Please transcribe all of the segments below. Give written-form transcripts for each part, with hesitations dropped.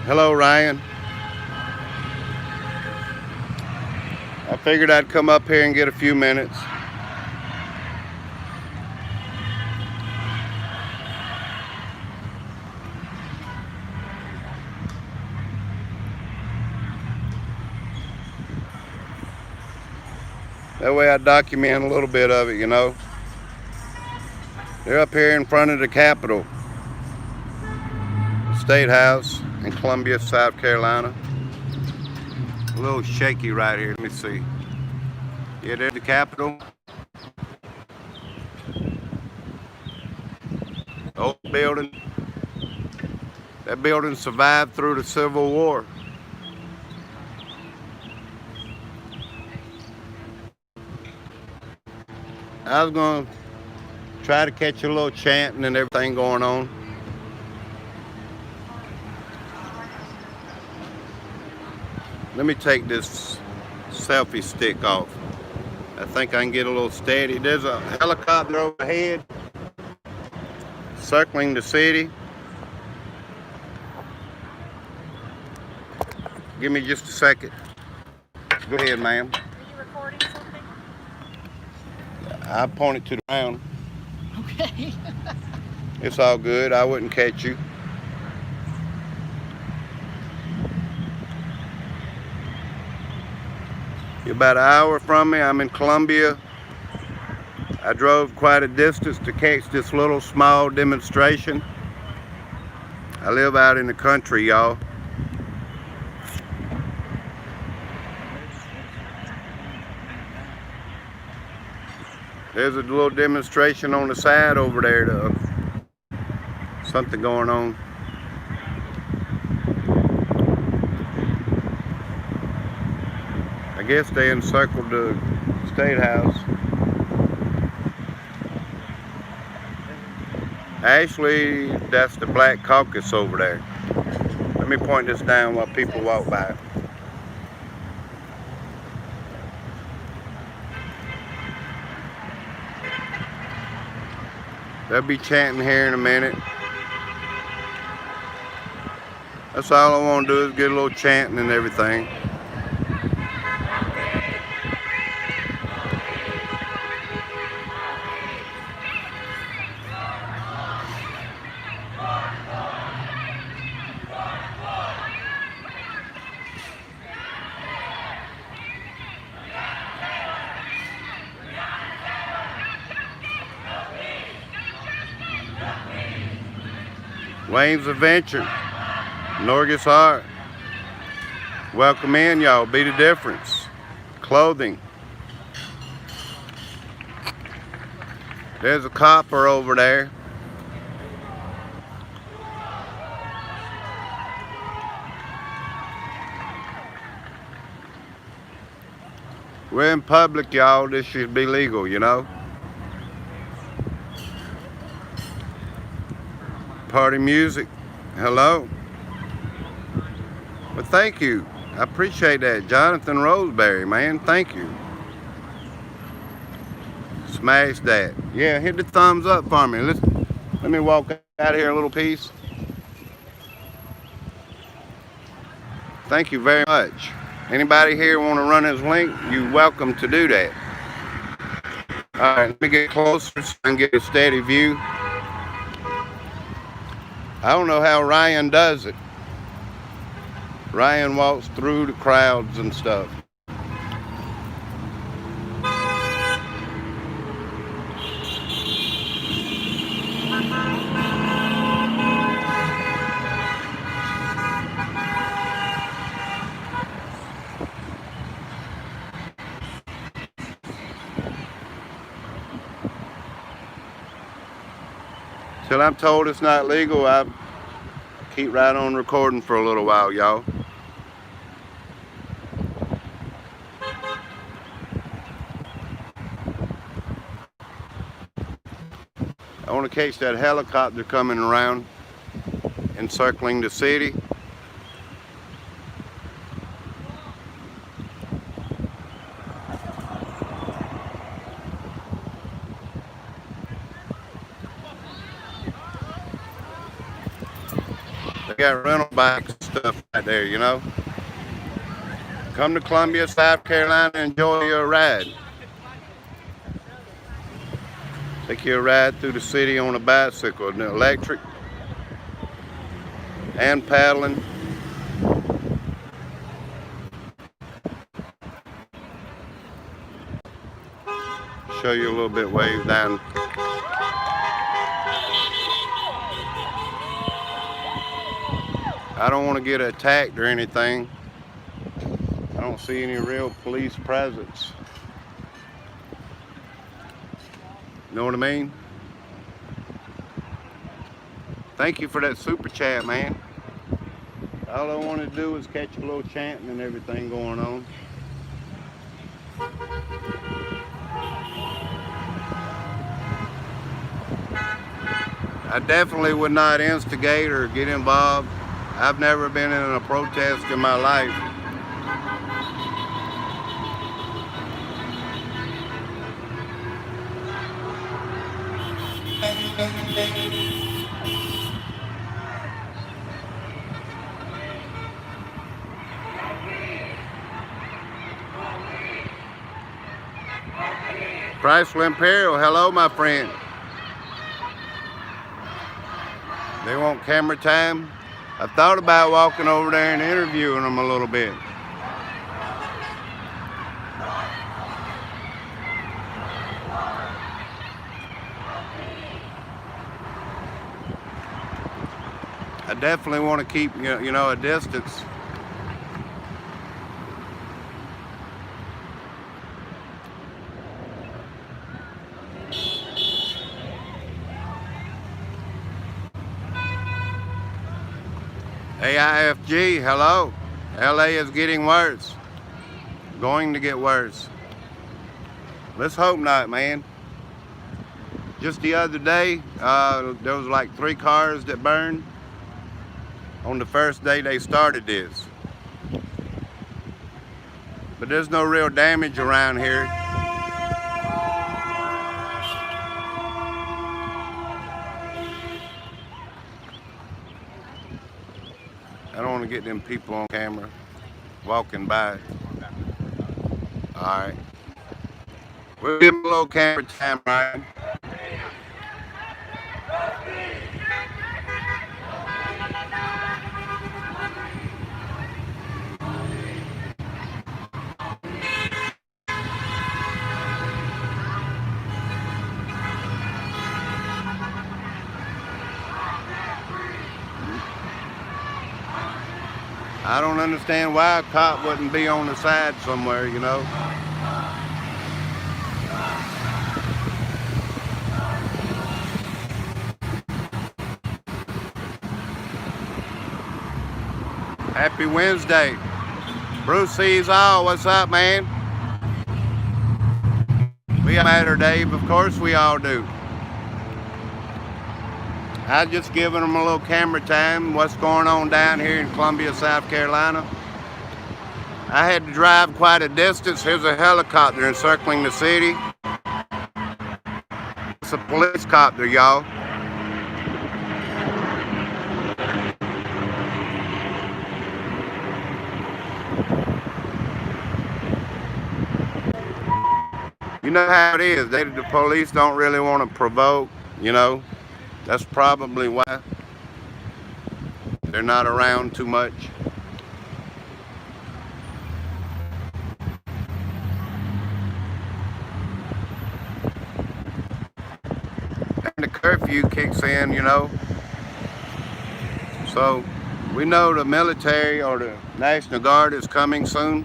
Hello, Ryan. I figured I'd come up here and get a few minutes. That way I document a little bit of it, you know. They're up here in front of the Capitol, Statehouse in Columbia, South Carolina. A little shaky right here. Let me see. Yeah, there's the Capitol. Old building. That building survived through the Civil War. I was going to try to catch a little chanting and everything going on. Let me take this selfie stick off. I think I can get a little steady. There's a helicopter overhead circling the city. Give me just a second. Go ahead, ma'am. Are you recording something? I pointed to the ground. Okay. It's all good. I wouldn't catch you. You're about an hour from me. I'm in Columbia. I drove quite a distance to catch this little small demonstration. I live out in the country, y'all. There's a little demonstration on the side over there. Something going on. I guess they encircled the State House. Actually, that's the Black Caucus over there. Let me point this down while people walk by. They'll be chanting here in a minute. That's all I want to do is get a little chanting and everything. Wayne's Adventure, Norgus Art. Welcome in, y'all. Be the difference. Clothing. There's a copper over there. We're in public, y'all. This should be legal, you know. Party music. Hello. Well, thank you. I appreciate that. Jonathan Roseberry, man. Thank you. Smash that. Yeah, hit the thumbs up for me. Let me walk out here a little piece. Thank you very much. Anybody here want to run his link, you're welcome to do that. All right, let me get closer so I can get a steady view. I don't know how Ryan does it. Ryan walks through the crowds and stuff. Till I'm told it's not legal, I keep right on recording for a little while, y'all. I want to catch that helicopter coming around, encircling the city. got rental bikes and stuff right there, you know. Come to Columbia, South Carolina, and enjoy your ride. Take you a ride through the city on a bicycle, an electric and paddling. Show you a little bit ways down. I don't want to get attacked or anything. I don't see any real police presence. You know what I mean? Thank you for that super chat, man. All I wanted to do was catch a little chanting and everything going on. I definitely would not instigate or get involved. I've never been in a protest in my life. Chrysler Imperial, hello my friend. They want camera time. I thought about walking over there and interviewing them a little bit. I definitely want to keep, you know, a distance. AIFG, hello. LA is getting worse. Going to get worse. Let's hope not, man. Just the other day, there was like 3 cars that burned on the first day they started this. But there's no real damage around here. I don't want to get them people on camera walking by. Alright. We'll give them a little camera time, right? I don't understand why a cop wouldn't be on the side somewhere, you know. Happy Wednesday. Bruce sees all. What's up, man? We matter, Dave. Of course we all do. I just giving them a little camera time. What's going on down here in Columbia, South Carolina? I had to drive quite a distance. Here's a helicopter encircling the city. It's a police copter, y'all. You know how it is. The police don't really want to provoke, you know. That's probably why they're not around too much. And the curfew kicks in, you know. So we know the military or the National Guard is coming soon.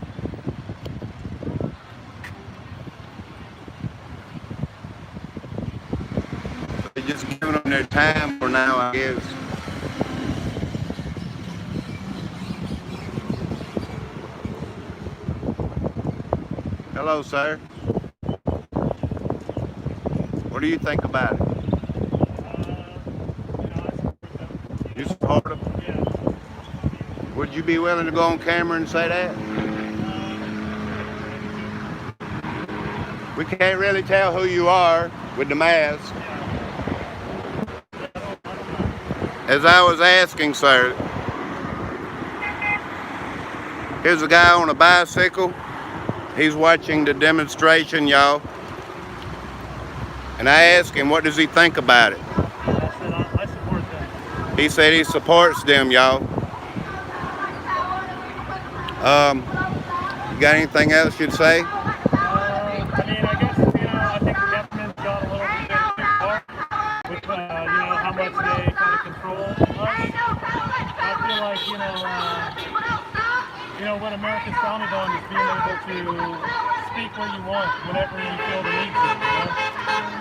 They're just giving them their time for now, I guess. Hello, sir. What do you think about it? You support them? Yeah. Would you be willing to go on camera and say that? We can't really tell who you are with the mask. As I was asking, sir, Here's a guy on a bicycle. He's watching the demonstration, y'all. And I asked him, what does he think about it? I said I support that. He said he supports them, y'all. You got anything else you'd say? I mean, I guess, I think the government's gone a little bit too far with, how much they kind of control us. I feel like, what America's founded on is being able to speak where you want, whenever you feel the need to,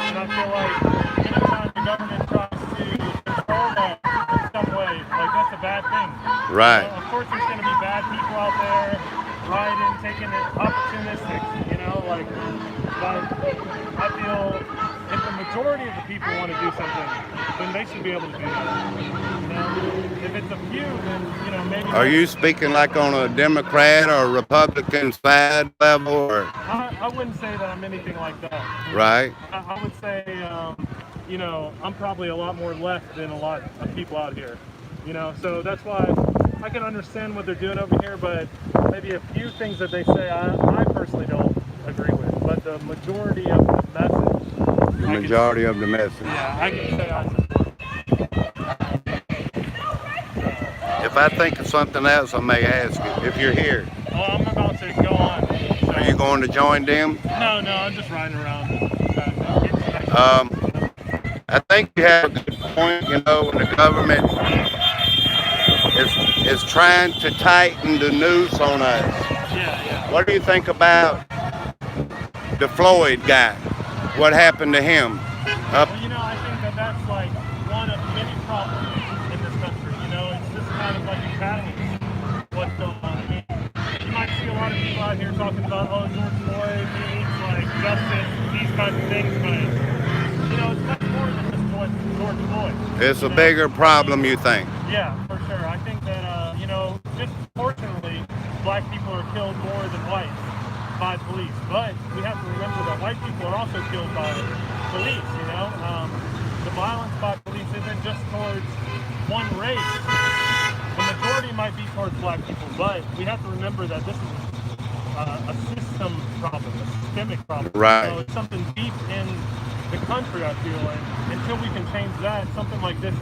And I feel like anytime the government tries to control that in some way, like, that's a bad thing. Right. Of course, there's going to be bad people out there rioting, taking it opportunistic, but I feel if the majority of the people want to do something, then they should be able to do that. If it's a few, then, maybe... Are you speaking like on a Democrat or Republican side level? Or? I wouldn't say that I'm anything like that. Right. I would say, I'm probably a lot more left than a lot of people out here. So that's why I can understand what they're doing over here, but maybe a few things that they say I personally don't agree with. But the majority of the message... The majority of the message. Yeah, I can say I support. If I think of something else, I may ask you. If you're here. Oh, I'm about to go on. So. Are you going to join them? No, I'm just riding around. I think you have a good point, when the government is trying to tighten the noose on us. Yeah. What do you think about the Floyd guy? What happened to him? Well, I think that's like one of many problems in this country. It's just kind of like a catalyst what's going on. I mean, you might see a lot of people out here talking about, George Floyd needs like justice, these kinds of things, but it's much more than just George Floyd. It's a bigger problem, you think? Yeah, for sure. I think that just fortunately, black people are killed more than whites by police, but we have to remember that white people are also killed by police. The violence by police isn't just towards one race. The majority might be towards black people, but we have to remember that this is a system problem, a systemic problem. Right. So it's something deep in the country, I feel, and until we can change that, something like this,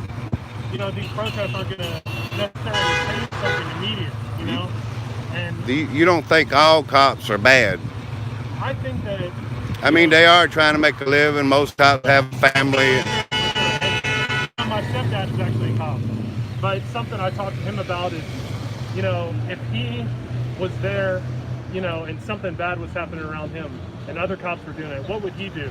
these protests aren't going to necessarily change something immediate, And You don't think all cops are bad? I think that they are trying to make a living. Most cops have a family. And my stepdad is actually a cop, but something I talked to him about is, if he was there, and something bad was happening around him, and other cops were doing it, what would he do?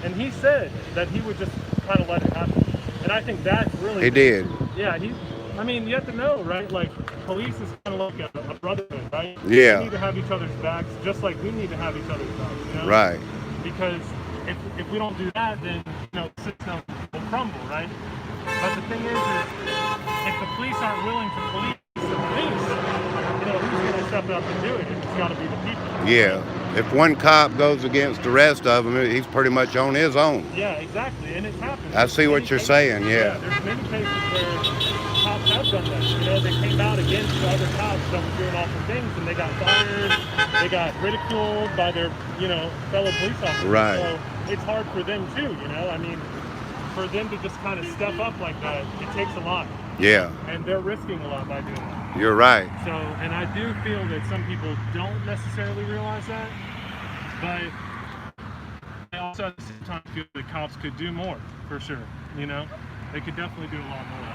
And he said that he would just kind of let it happen. And I think that's really... He did. Yeah, you have to know, right? Like, police is kind of like a brotherhood, right? Yeah. We need to have each other's backs, just like we need to have each other's backs, Right. Because if we don't do that, then, the system will crumble, right? But the thing is if the police aren't willing to police the police, who's going to step up and do it? It's got to be the people. Yeah. If one cop goes against the rest of them, he's pretty much on his own. Yeah, exactly, and it's happened. I see what you're saying, yeah. There's many cases where cops have done that. They came out against the other cops that were doing awful things, and they got fired, they got ridiculed by their, fellow police officers. Right. So it's hard for them too, for them to just kind of step up like that, it takes a lot. Yeah. And they're risking a lot by doing that. You're right. So, and I do feel that some people don't necessarily realize that, but I also at the same time feel that cops could do more, for sure. They could definitely do a lot more.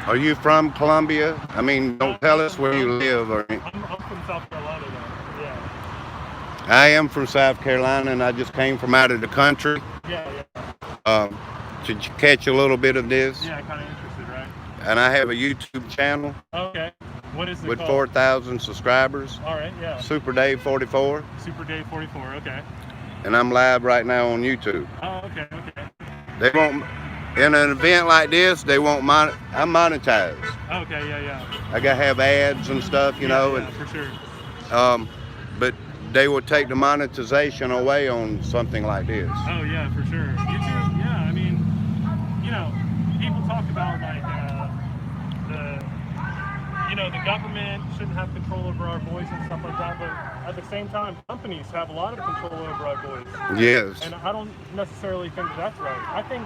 Are you from Columbia? Don't tell us where you live. I'm from South Carolina, though. Yeah. I am from South Carolina, and I just came from out of the country. Yeah. To catch a little bit of this. Yeah, kind of interested, right? And I have a YouTube channel. Okay. What is it with called? 4,000 subscribers. All right, yeah. Super Dave 44. Super Dave 44, okay. And I'm live right now on YouTube. Oh, okay. They won't, in an event like this, they won't I'm monetized. Okay, yeah. I gotta have ads and stuff, Yeah, and for sure. But they will take the monetization away on something like this. Oh yeah, for sure. YouTube, yeah, people talk about like the the government shouldn't have control over our voice and stuff like that, but at the same time, companies have a lot of control over our voice. Yes. And I don't necessarily think that's right. I think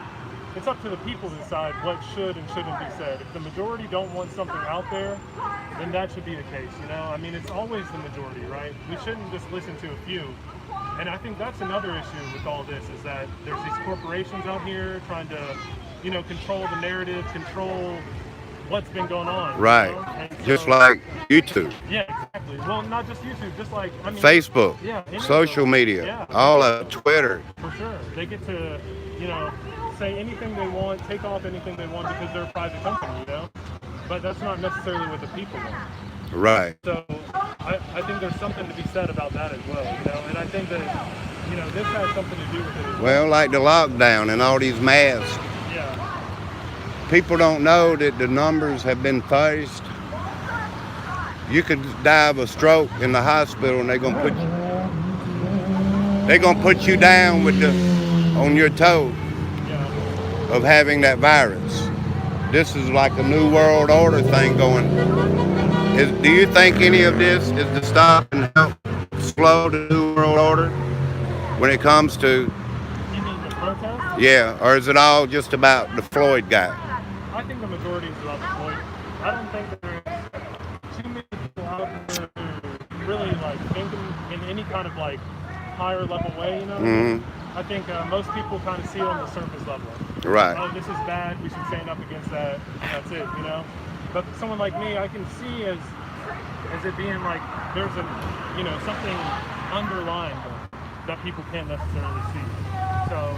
it's up to the people to decide what should and shouldn't be said. If the majority don't want something out there, then that should be the case, I mean, it's always the majority, right? We shouldn't just listen to a few. And I think that's another issue with all this, is that there's these corporations out here trying to, control the narrative, control what's been going on. Right. And Just so- like YouTube, Yeah, exactly. Well, not just YouTube, just like, Facebook, yeah, any of social those. media, Yeah. all of Twitter. For sure. They get to, say anything they want, take off anything they want because they're a private company, But that's not necessarily what the people want. Right. So I think there's something to be said about that as well, And I think that, this has something to do with it as well. Well, like the lockdown and all these masks. Yeah. People don't know that the numbers have been fudged. You could die of a stroke in the hospital, and they're gonna put you down with on your toe Yeah. of having that virus. This is like a new world order thing going. Do you think any of this is to stop and help slow the new world order when it comes to? You mean the protest? Yeah, or is it all just about the Floyd guy? I think the majority is about the point. I don't think there's too many people out there who really thinking in any kind of higher level way, Mm-hmm. I think most people kind of see it on the surface level. Right. Oh, this is bad. We should stand up against that. That's it, But someone like me, I can see as it being there's something underlying that people can't necessarily see. So,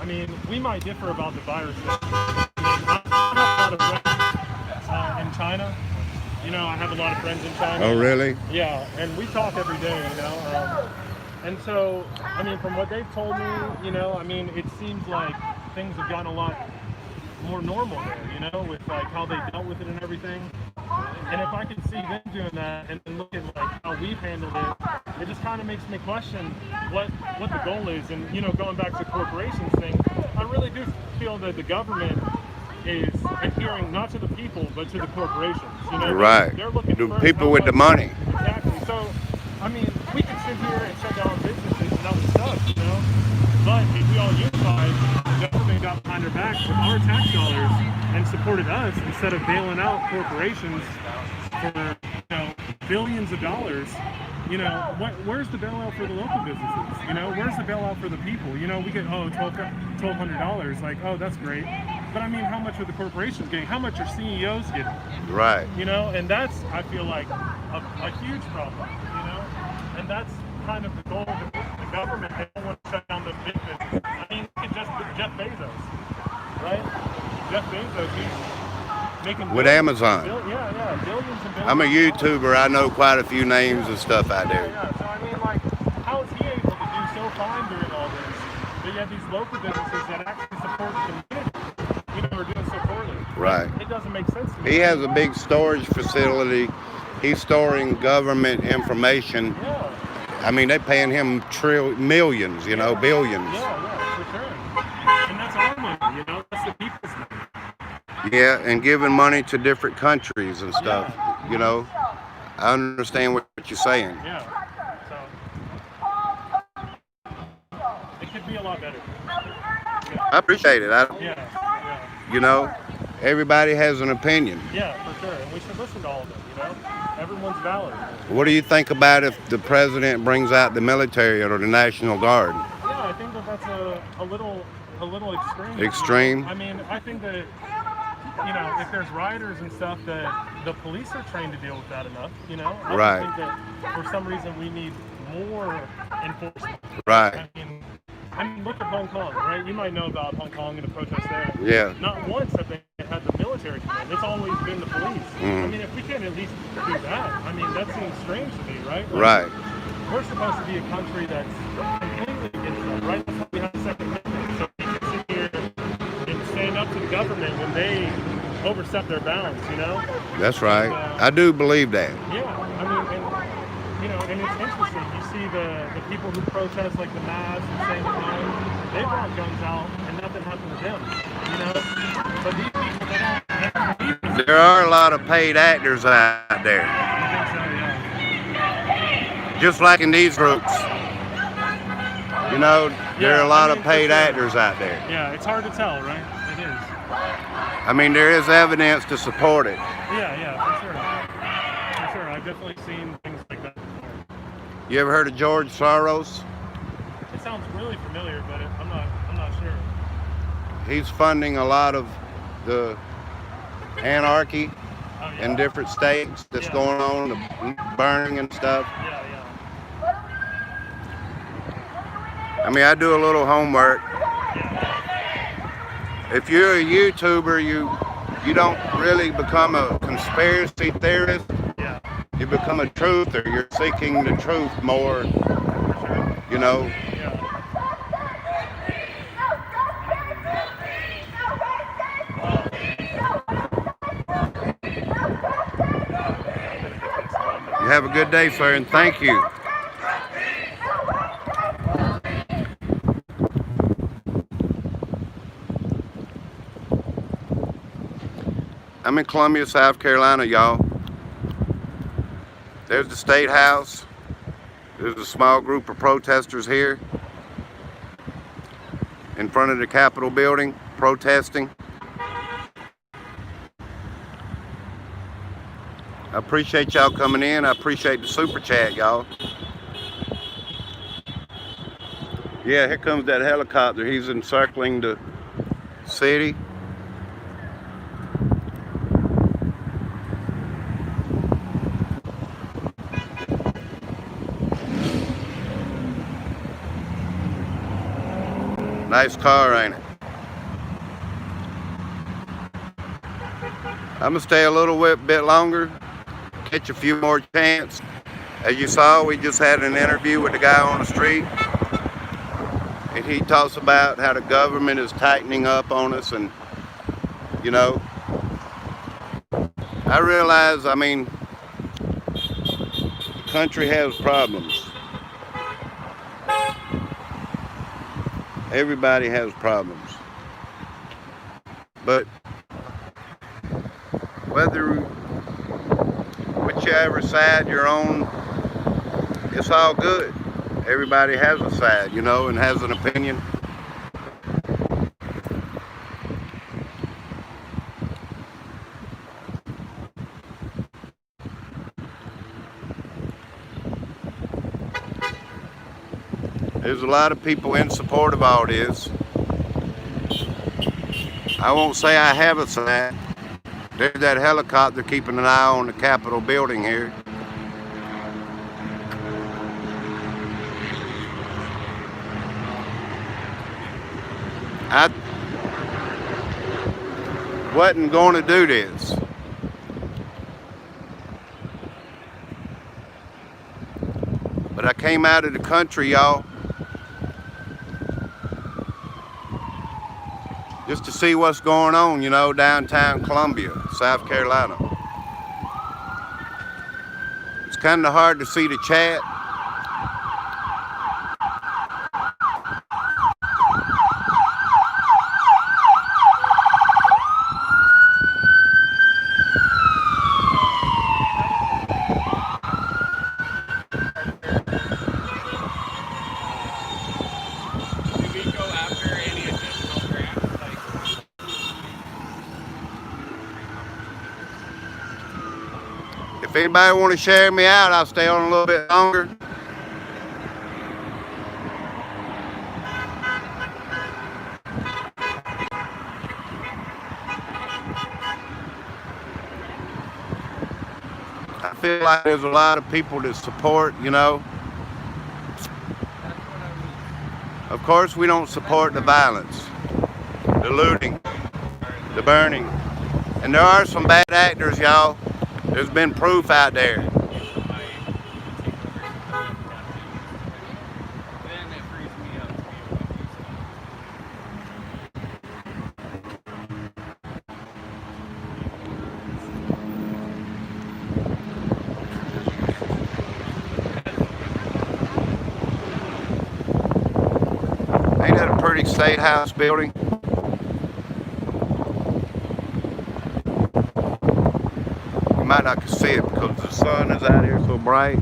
I mean, we might differ about the virus. I have a lot of friends in China. I have a lot of friends in China. Oh, really? Yeah, and we talk every day, and so, I mean, from what they've told me, I mean, it seems like things have gotten a lot more normal there, with how they dealt with it and everything. And if I can see them doing that and then look at how we've handled it, it just kind of makes me question what the goal is. And going back to the corporations thing, I really do feel that the government is adhering not to the people but to the corporations. Right. They're looking The first people how with the much- money. Exactly. So, I mean, we can sit here and shut down businesses and that would suck, But if we all unified, the government got behind our backs with our tax dollars and supported us instead of bailing out corporations for billions of dollars. Where's the bailout for the local businesses? Where's the bailout for the people? We get $1,200. Oh, that's great. But I mean, how much are the corporations getting? How much are CEOs getting? Right. And that's, I feel like, a huge problem. And that's kind of the goal of the government. They don't want to shut down the business. I mean, look at just Jeff Bezos, right? Jeff Bezos, he's making With billions, Amazon. billions and billions. I'm a YouTuber. I know quite a few names and stuff out there. Yeah, so I mean, how is he able to do so fine during all this? But you have these local businesses that actually support the community, are doing so poorly. Right. It doesn't make sense to me. He has a big storage facility. He's storing government information. Yeah. I mean, they're paying him millions, billions. Yeah, for sure. And that's our money, that's the people's money. Yeah, and giving money to different countries and stuff, I understand what you're saying. Yeah. So it could be a lot better. I appreciate it. Yeah. Everybody has an opinion. Yeah, for sure. And we should listen to all of them, Everyone's valid. What do you think about if the president brings out the military or the National Guard? Yeah, I think that's a little extreme. Extreme? I mean, I think that if there's rioters and stuff, that the police are trained to deal with that enough. I Right. don't think that for some reason we need more enforcement. Right. I mean, look at Hong Kong, right? You might know about Hong Kong and the protests there. Yeah. Not once have they had the military come in. It's always been the police. I mean, if we can at least do that, I mean, that seems strange to me, right? Right. We're supposed to be a country that's completely against that, right? That's why we have the Second Amendment. So we can sit here and stand up to the government when they overstep their bounds, That's right. I do believe that. Yeah, I mean, and it's interesting. You see the people who protest, like the mass and saying they brought guns out and nothing happened to them, But these people, they don't There are a lot of paid actors out there, I think so, yeah. just like in these groups. You know, there are a lot of for paid sure. actors out there. Yeah, it's hard to tell, right? It is. I mean, there is evidence to support it. Yeah, for sure. For sure. I've definitely seen things like that before. You ever heard of George Soros? It sounds really familiar, but I'm not sure. He's funding a lot of the anarchy Oh, yeah. in different states that's going on, the burning and stuff. Yeah. I mean, I do a little homework. If you're a YouTuber, you don't really become a conspiracy theorist. Yeah. You become a truther. You're seeking the truth more, For sure. you know. Yeah. You have a good day, sir, and thank you. I'm in Columbia, South Carolina, y'all. There's the State House. There's a small group of protesters here in front of the Capitol building protesting. I appreciate y'all coming in. I appreciate the super chat, y'all. Yeah, here comes that helicopter. He's encircling the city. Nice car, ain't it? I'm gonna stay a little bit longer, catch a few more chants. As you saw, we just had an interview with the guy on the street, and he talks about how the government is tightening up on us, and you know, I realize, I mean, the country has problems. Everybody has problems. But whichever side you're on, it's all good. Everybody has a side, you know, and has an opinion. There's a lot of people in support of all this. I won't say I have a side. There's that helicopter keeping an eye on the Capitol building here. I wasn't going to do this. But I came out of the country, y'all, just to see what's going on, you know, downtown Columbia, South Carolina. It's kind of hard to see the chat. If anybody want to share me out, I'll stay on a little bit longer. I feel like there's a lot of people that support, you know. Of course, we don't support the violence, the looting, the burning. And there are some bad actors, y'all. There's been proof out there. Ain't that a pretty state house building? might not see it because the sun is out here so bright.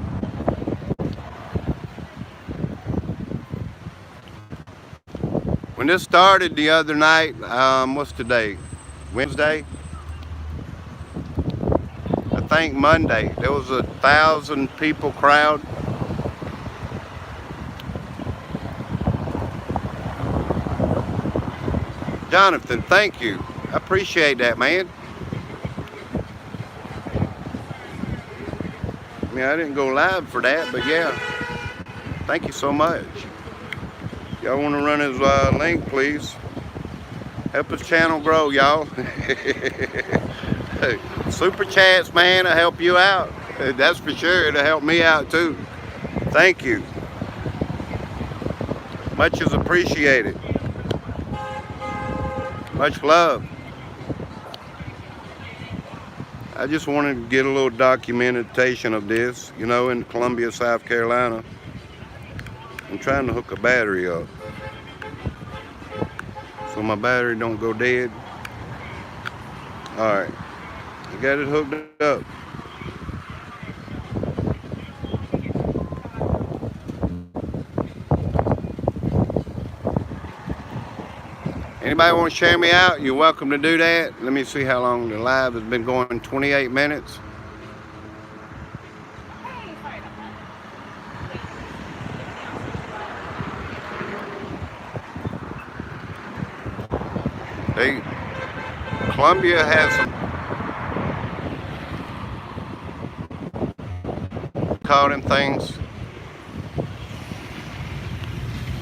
When this started the other night, what's today? Wednesday? I think Monday. There was 1,000 people crowd. Jonathan, thank you. I appreciate that, man. I mean, I didn't go live for that, but yeah. Thank you so much. Y'all want to run his link, please? Help his channel grow, y'all. Super chats, man, will help you out. That's for sure. It'll help me out too. Thank you. Much is appreciated. Much love. I just wanted to get a little documentation of this, you know, in Columbia, South Carolina. I'm trying to hook a battery up so my battery don't go dead. All right, I got it hooked up. Anybody want to share me out? You're welcome to do that. Let me see how long the live has been going. 28 minutes. Columbia has some, call them things,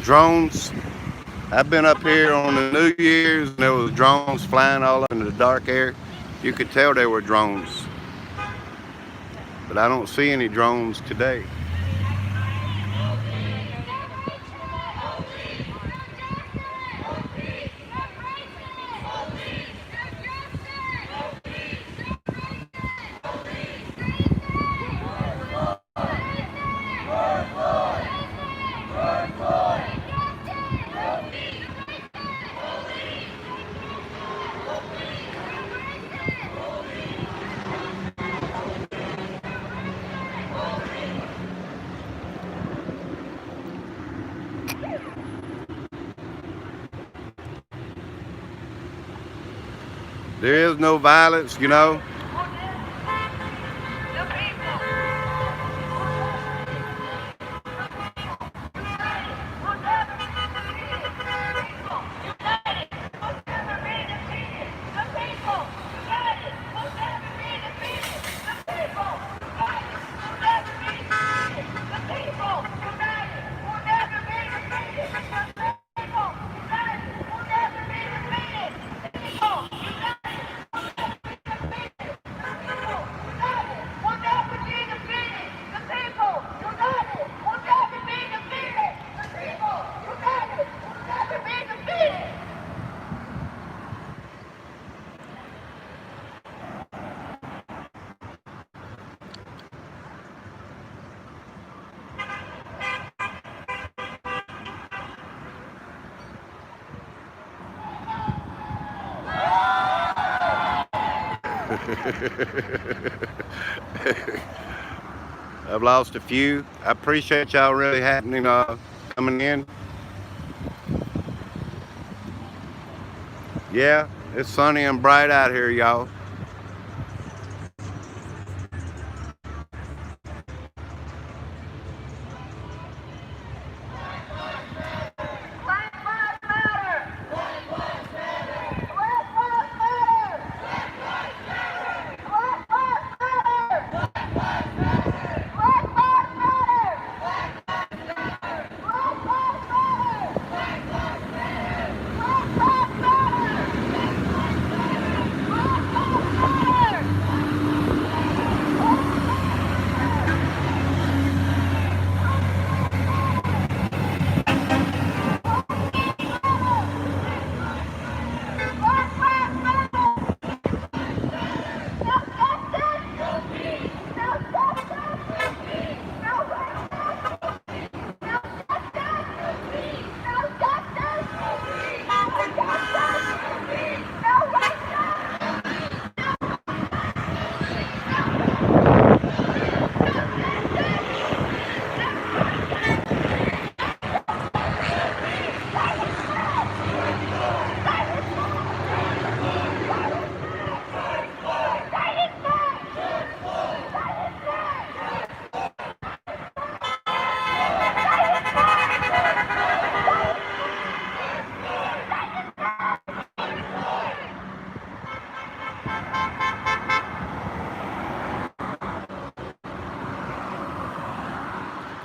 drones. I've been up here on the New Year's and there was drones flying all up in the dark air. You could tell they were drones, but I don't see any drones today. There is no violence, you know. I've lost a few. I appreciate y'all really happening, coming in. Yeah, it's sunny and bright out here, y'all.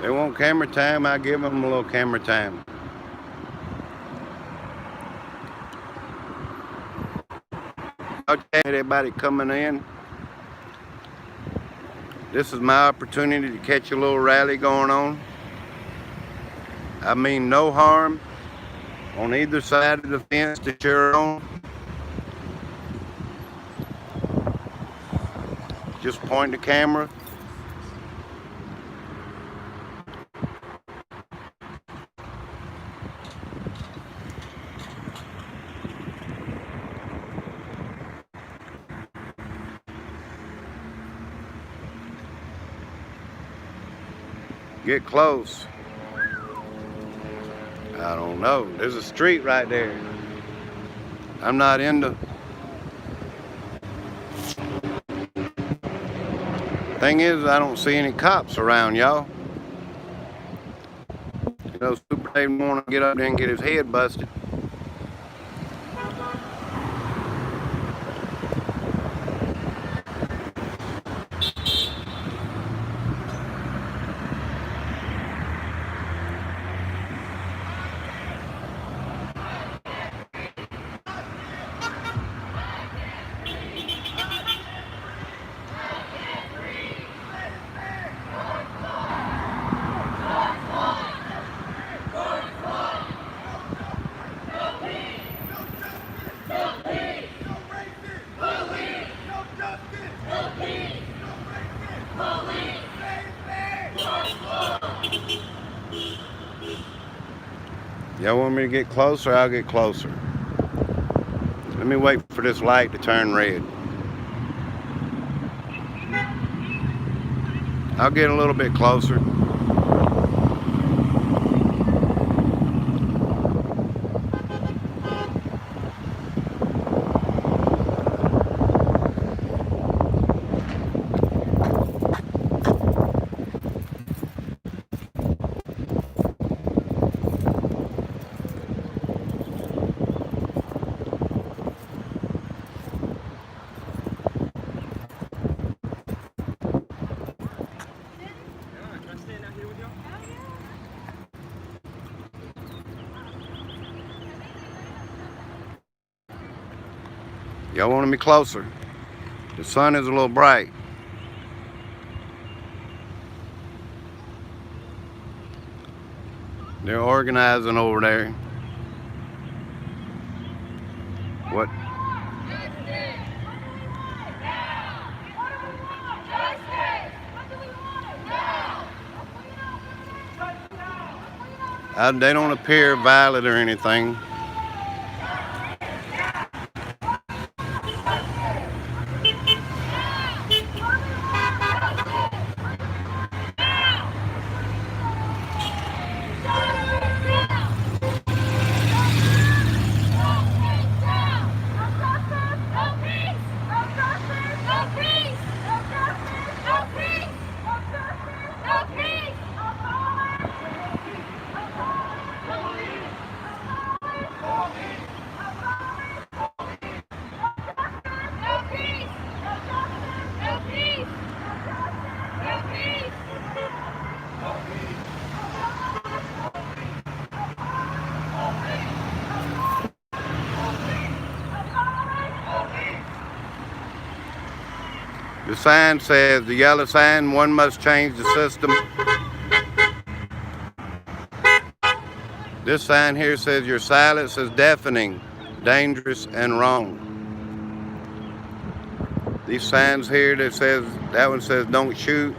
They want camera time, I give them a little camera time. Okay, everybody coming in. This is my opportunity to catch a little rally going on. I mean no harm on either side of the fence that you're on. Just point the camera. Get close. I don't know. There's a street right there. I'm not into. Thing is, I don't see any cops around, y'all. You know, Super Dave want to get up there and get his head busted. Y'all want me to get closer? I'll get closer. Let me wait for this light to turn red. I'll get a little bit closer. Y'all want me closer? The sun is a little bright. They're organizing over there. What? They don't appear violent or anything. The sign says, the yellow sign, one must change the system. This sign here says your silence is deafening, dangerous, and wrong. These signs here that says, that one says don't shoot.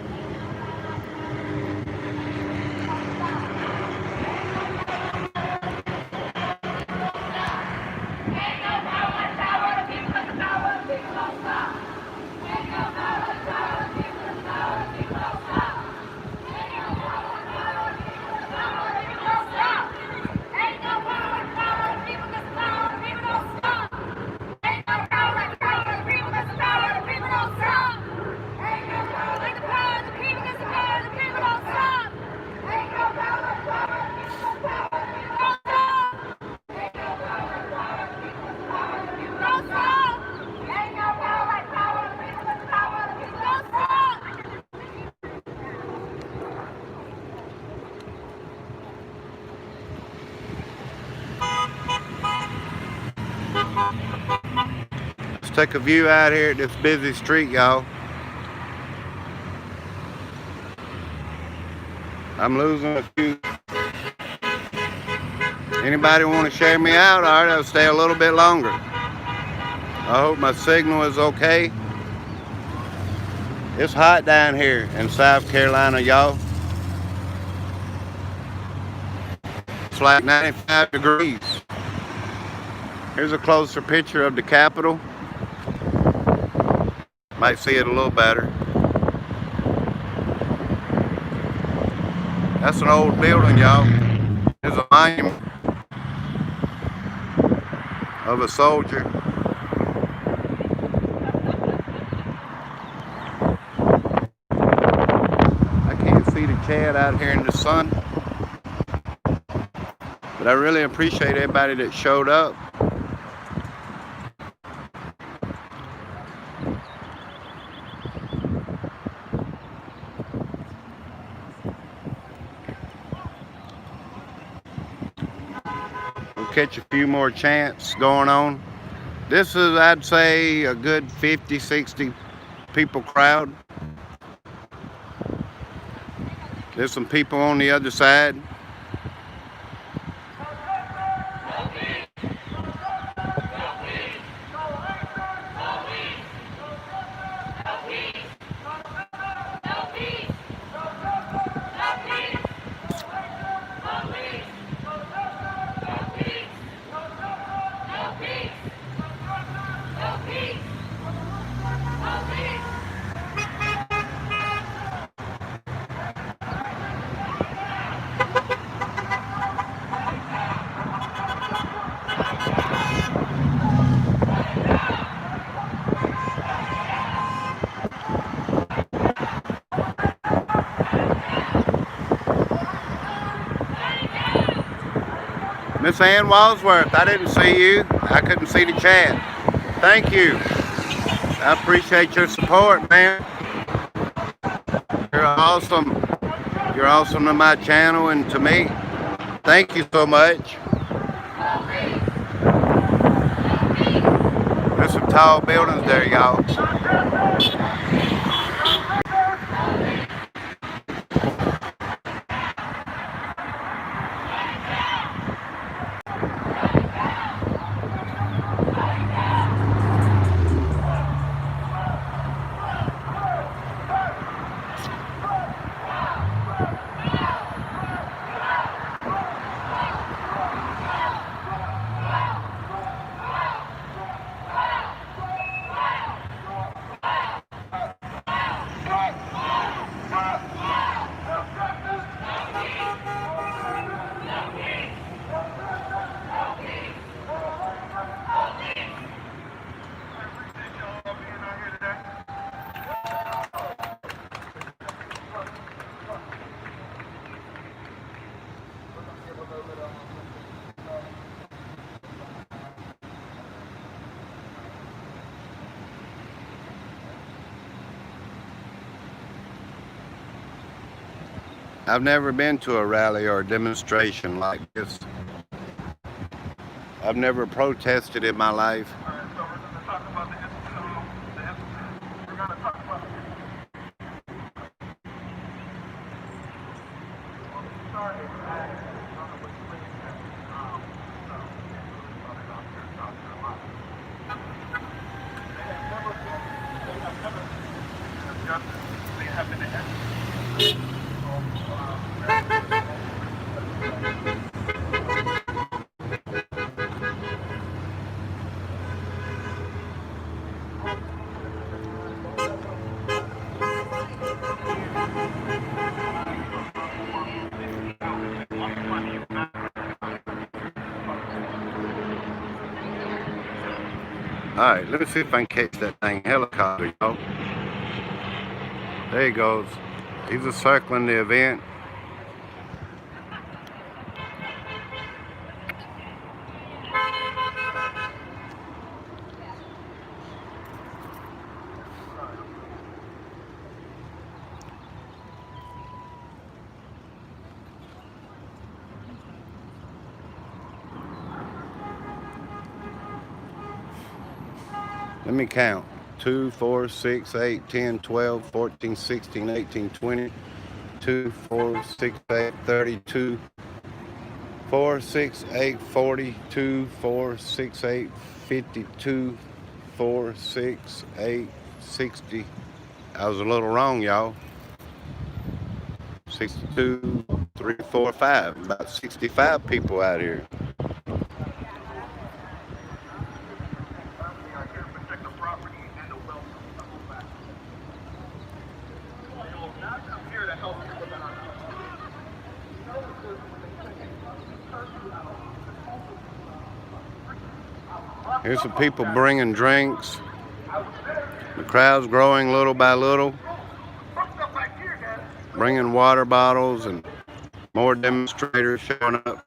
take a view out here at this busy street, y'all. I'm losing a few. Anybody want to share me out? All right, I'll stay a little bit longer. I hope my signal is okay. It's hot down here in South Carolina, y'all. It's like 95 degrees. Here's a closer picture of the Capitol. Might see it a little better. That's an old building, y'all. There's a monument of a soldier. I can't see the Chad out here in the sun, but I really appreciate everybody that showed up. We'll catch a few more chants going on. This is, I'd say, a good 50, 60 people crowd. There's some people on the other side. Miss Ann Walsworth, I didn't see you. I couldn't see the chat. Thank you. I appreciate your support, man. You're awesome. You're awesome to my channel and to me. Thank you so much. There's some tall buildings there, y'all. I've never been to a rally or a demonstration like this. I've never protested in my life. Alright, let me see if I can catch that dang helicopter, y'all. There he goes. He's just circling the event. Let me count. 2, 4, 6, 8, 10, 12, 14, 16, 18, 20, 2, 4, 6, 8, 32, 4, 6, 8, 40, 2, 4, 6, 8, 52, 4, 6, 8, 60. I was a little wrong, y'all. 62, 3, 4, 5. About 65 people out here. Here's some people bringing drinks. The crowd's growing little by little. Bringing water bottles and more demonstrators showing up.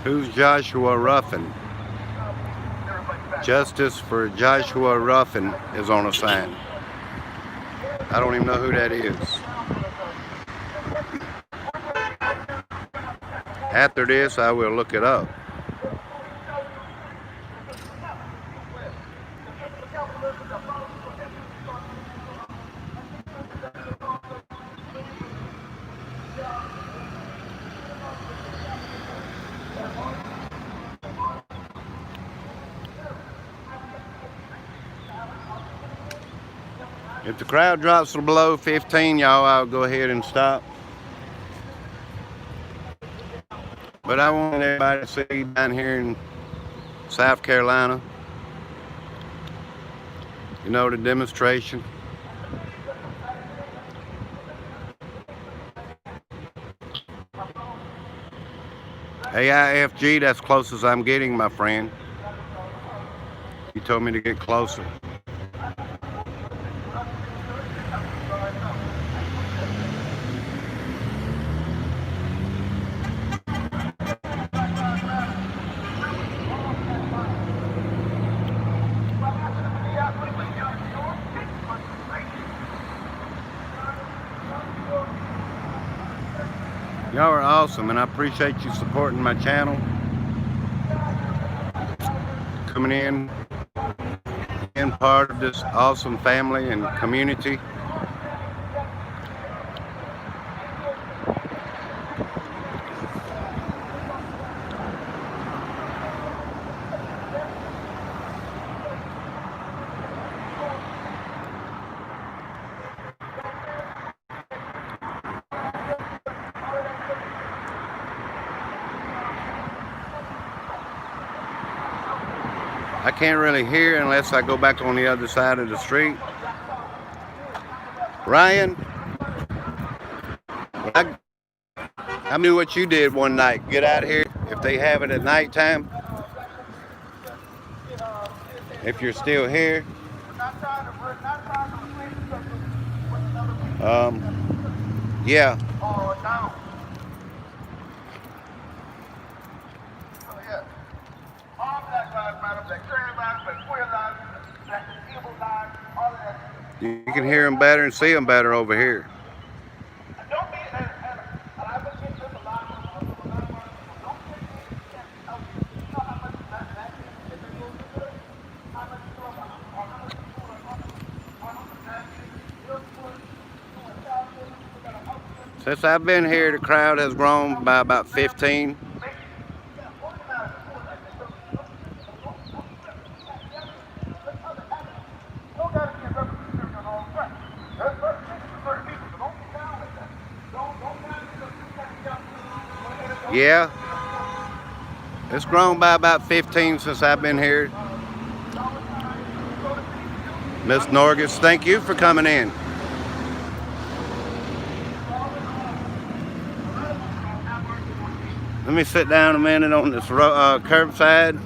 Who's Joshua Ruffin? Justice for Joshua Ruffin is on a sign. I don't even know who that is. After this, I will look it up. If the crowd drops below 15, y'all, I'll go ahead and stop. But I want everybody to see down here in South Carolina, you know, the demonstration. AIFG, that's close as I'm getting, my friend. You told me to get closer. Y'all are awesome, and I appreciate you supporting my channel. Coming in, being part of this awesome family and community. I can't really hear unless I go back on the other side of the street. Ryan, I knew what you did one night. Get out here if they have it at nighttime. If you're still here. Yeah. You can hear them better and see them better over here. Since I've been here, the crowd has grown by about 15. Yeah. It's grown by about 15 since I've been here. Miss Norgus, thank you for coming in. Let me sit down a minute on this curbside.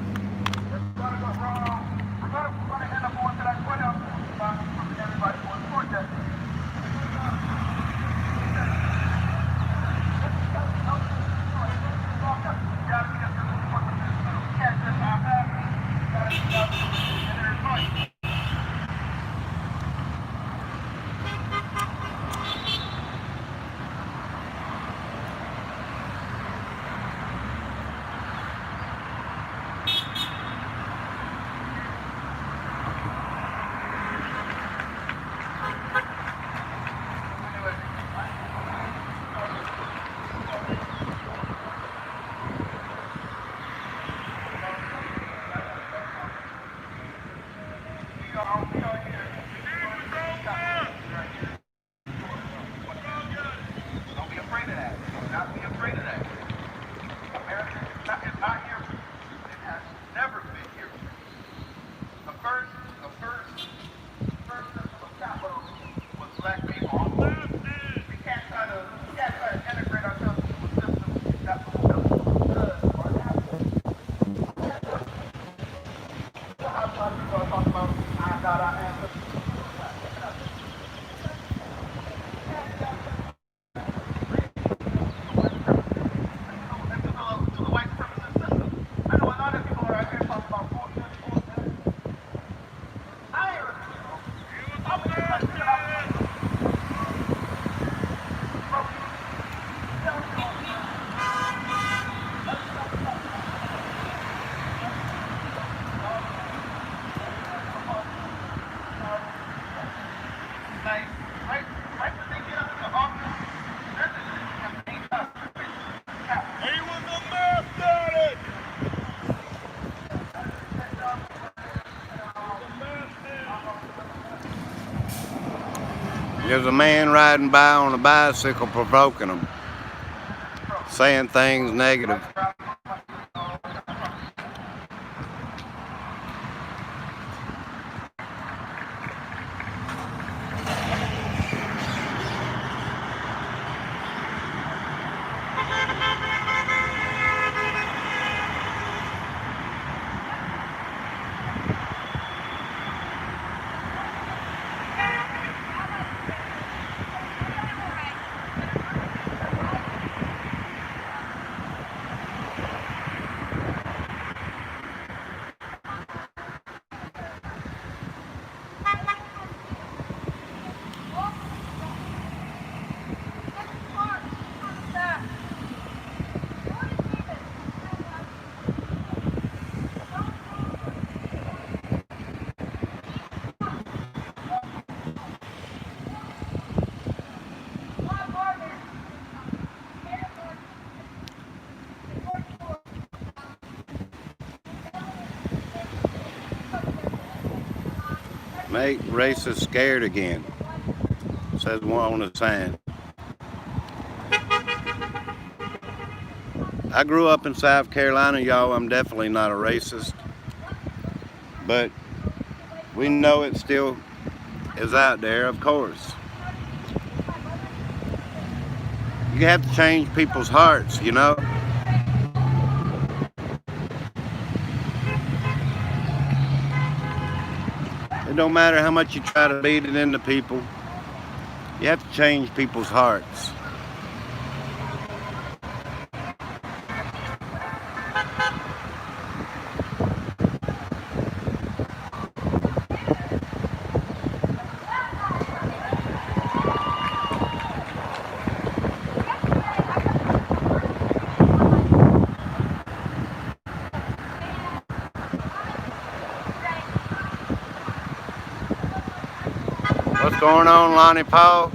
There's a man riding by on a bicycle provoking them, saying things negative. Make racists scared again, says one on the sign. I grew up in South Carolina, y'all. I'm definitely not a racist, but we know it still is out there, of course. You have to change people's hearts, you know. It don't matter how much you try to beat it into people. You have to change people's hearts. What's going on, Lonnie Paul?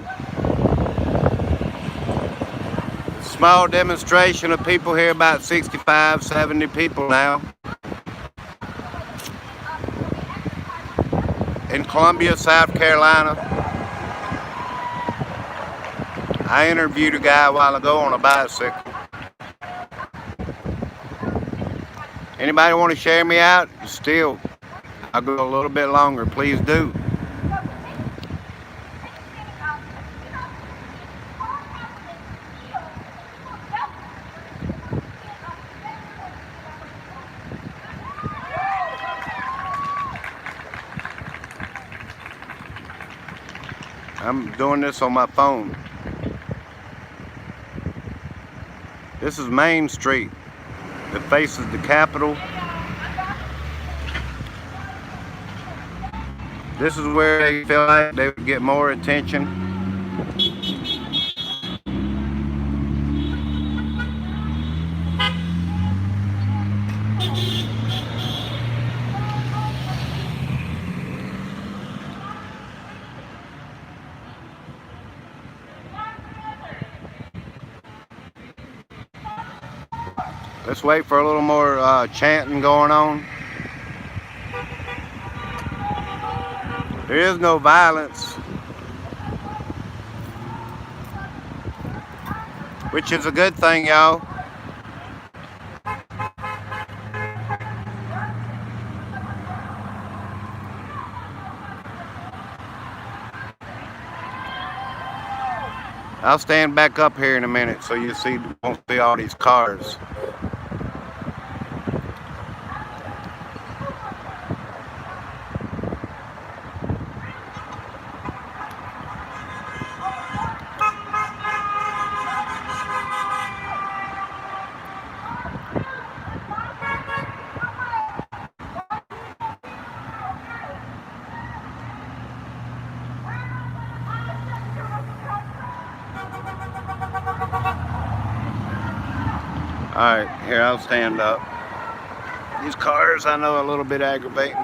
Small demonstration of people here, about 65, 70 people now. In Columbia, South Carolina. I interviewed a guy a while ago on a bicycle. Anybody want to share me out? Still, I'll go a little bit longer. Please do. I'm doing this on my phone. This is Main Street that faces the Capitol. This is where they feel like they would get more attention. Let's wait for a little more chanting going on. There is no violence, which is a good thing, y'all. I'll stand back up here in a minute so you won't see all these cars. Alright, here, I'll stand up. These cars I know are a little bit aggravating.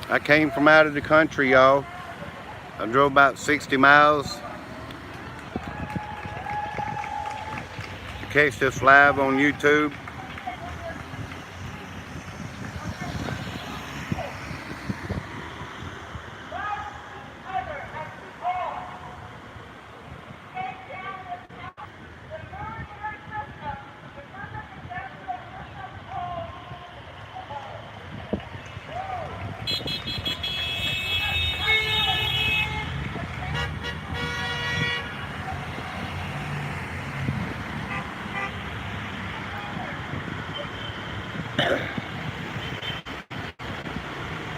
I came from out of the country, y'all. I drove about 60 miles to catch this live on YouTube.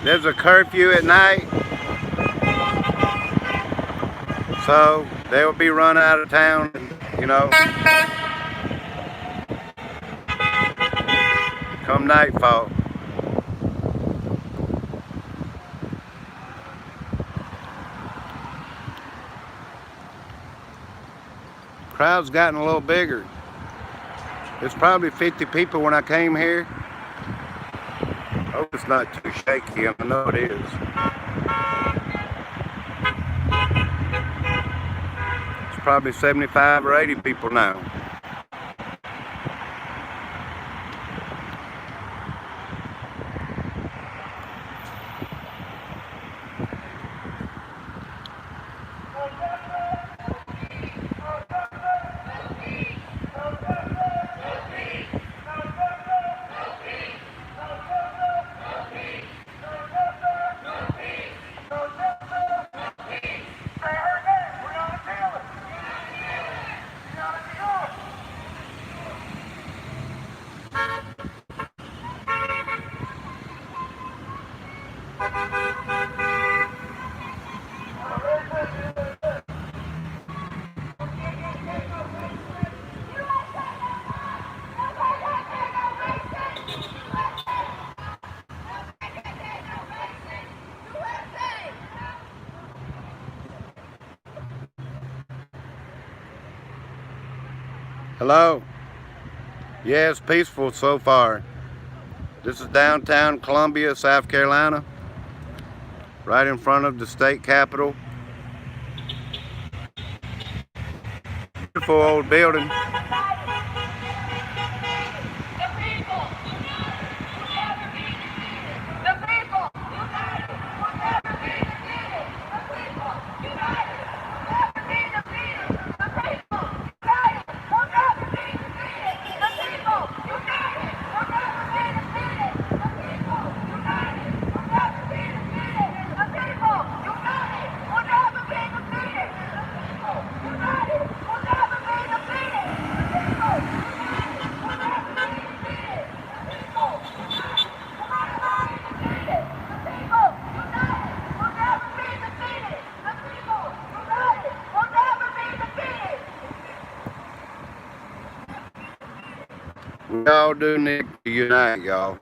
There's a curfew at night, so they will be run out of town, you know, come nightfall. Crowd's gotten a little bigger. There's probably 50 people when I came here. Hope it's not too shaky. I know it is. It's probably 75 or 80 people now. Hello? Yeah, it's peaceful so far. This is downtown Columbia, South Carolina, right in front of the state capitol. Beautiful old building. We all do need to unite, y'all.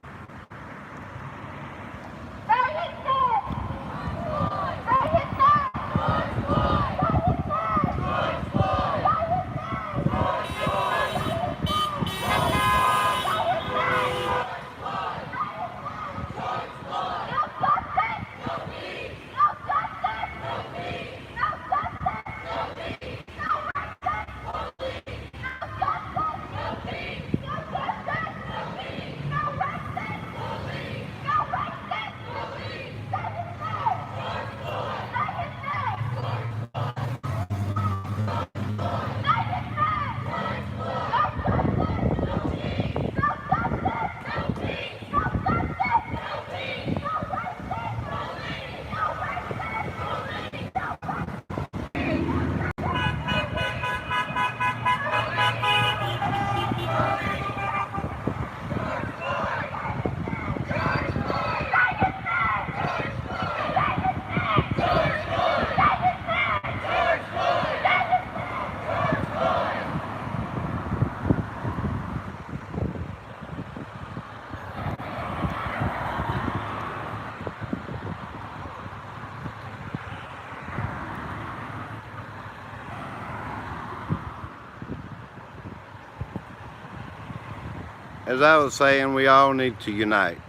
As I was saying, we all need to unite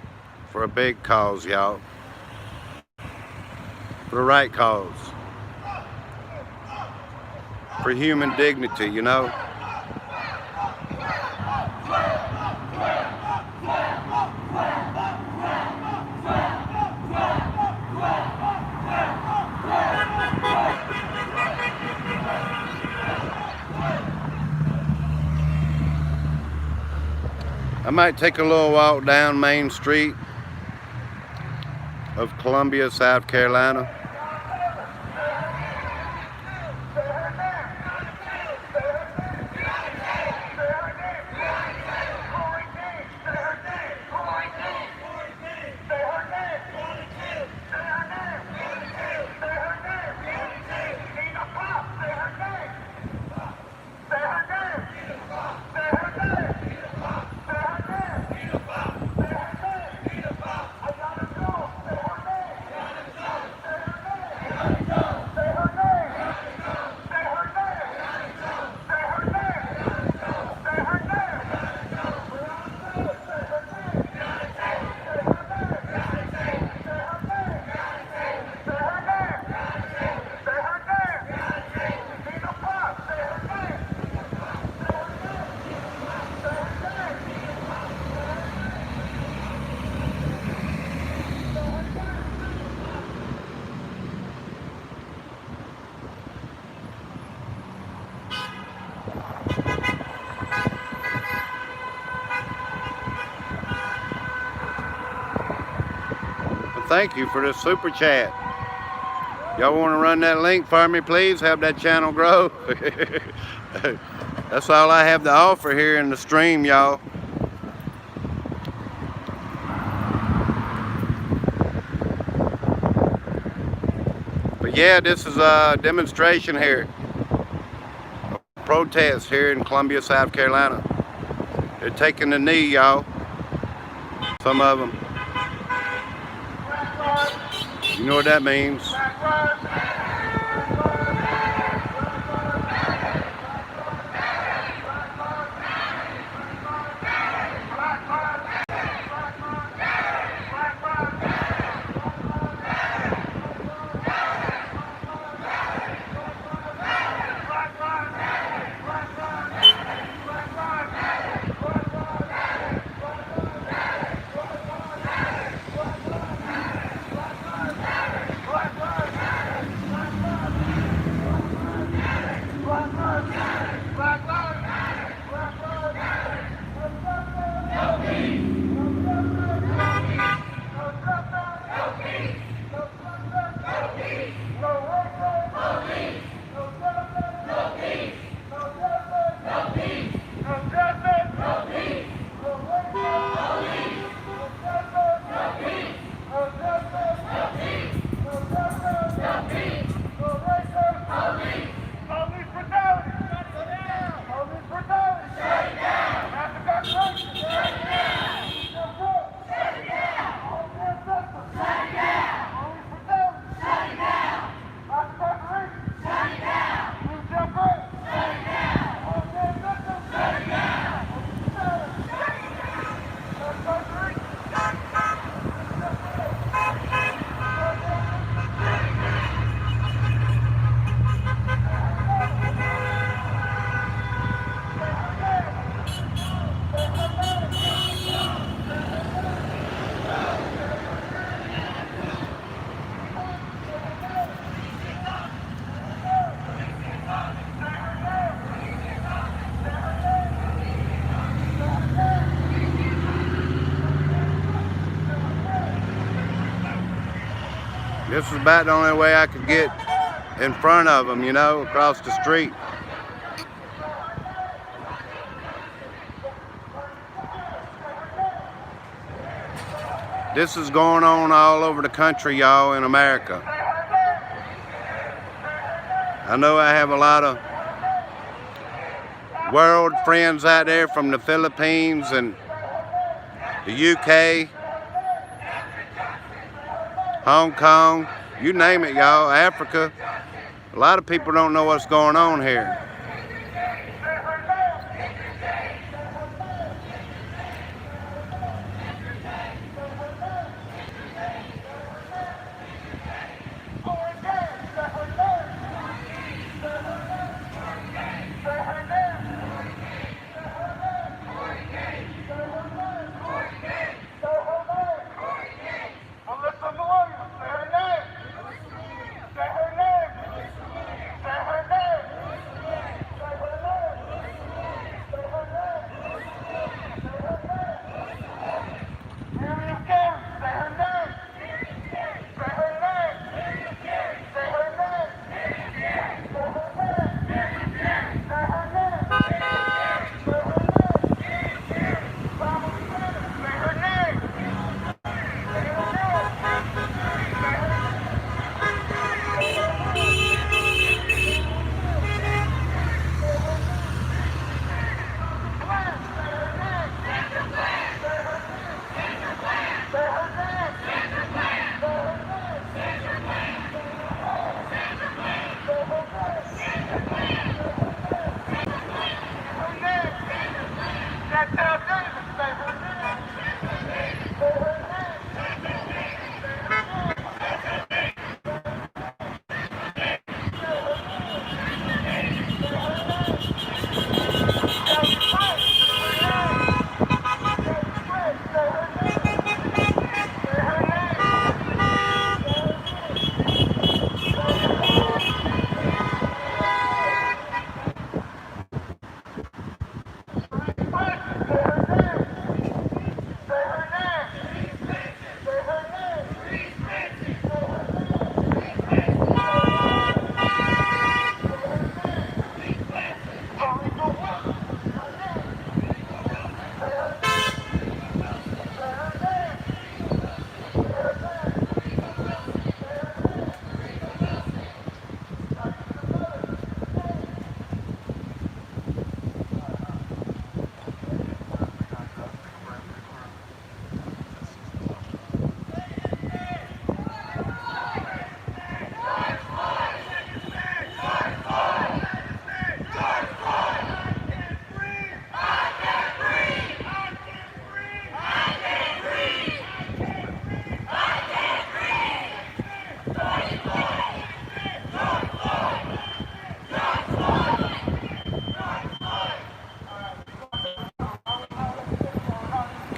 for a big cause, y'all. For the right cause. For human dignity, you know. I might take a little walk down Main Street of Columbia, South Carolina. Thank you for this super chat. Y'all want to run that link for me, please? Help that channel grow. That's all I have to offer here in the stream, y'all. But yeah, this is a demonstration here. A protest here in Columbia, South Carolina. They're taking the knee, y'all. Some of them. You know what that means. This was about the only way I could get in front of them, you know, across the street. This is going on all over the country, y'all, in America. I know I have a lot of world friends out there from the Philippines and the UK, Hong Kong, you name it, y'all, Africa. A lot of people don't know what's going on here.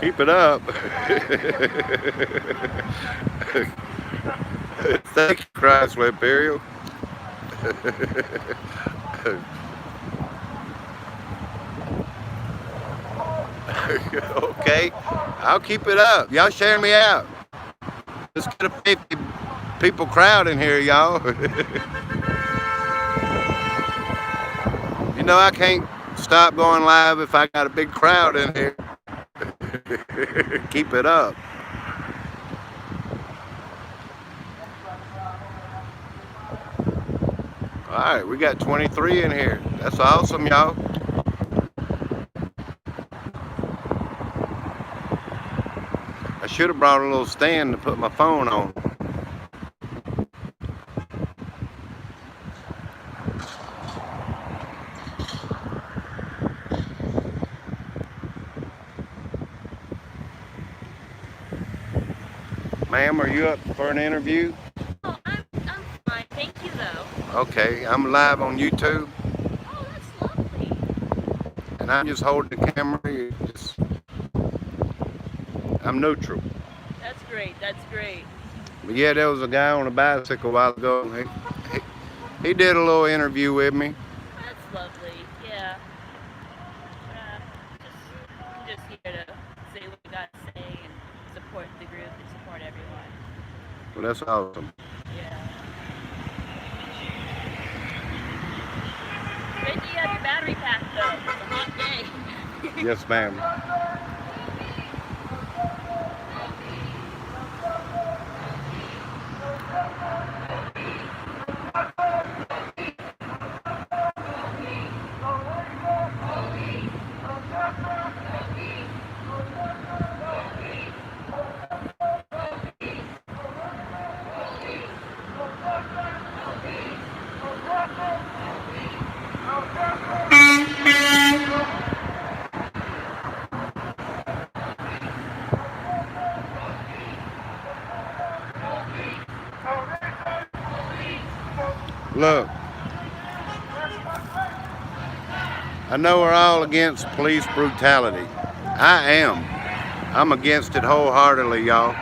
Keep it up. Thank you, Chrysler Imperial. Okay, I'll keep it up. Y'all share me out. Let's get a 50 people crowd in here, y'all. You know I can't stop going live if I got a big crowd in here. Keep it up. All right, we got 23 in here. That's awesome, y'all. I should have brought a little stand to put my phone on. Ma'am, are you up for an interview? Oh, I'm fine. Thank you, though. Okay, I'm live on YouTube, Oh, that's lovely. and I'm just holding the camera. I'm neutral. That's great. That's great. But yeah, there was a guy on a bicycle a while ago. He did a little interview with me. That's lovely. Yeah. I'm just here to say what we got to say and support the group and support everyone. Well, that's awesome. you have your battery pack though. It's a hot day. Yes, ma'am. Look, I know we're all against police brutality. I am. I'm against it wholeheartedly, y'all.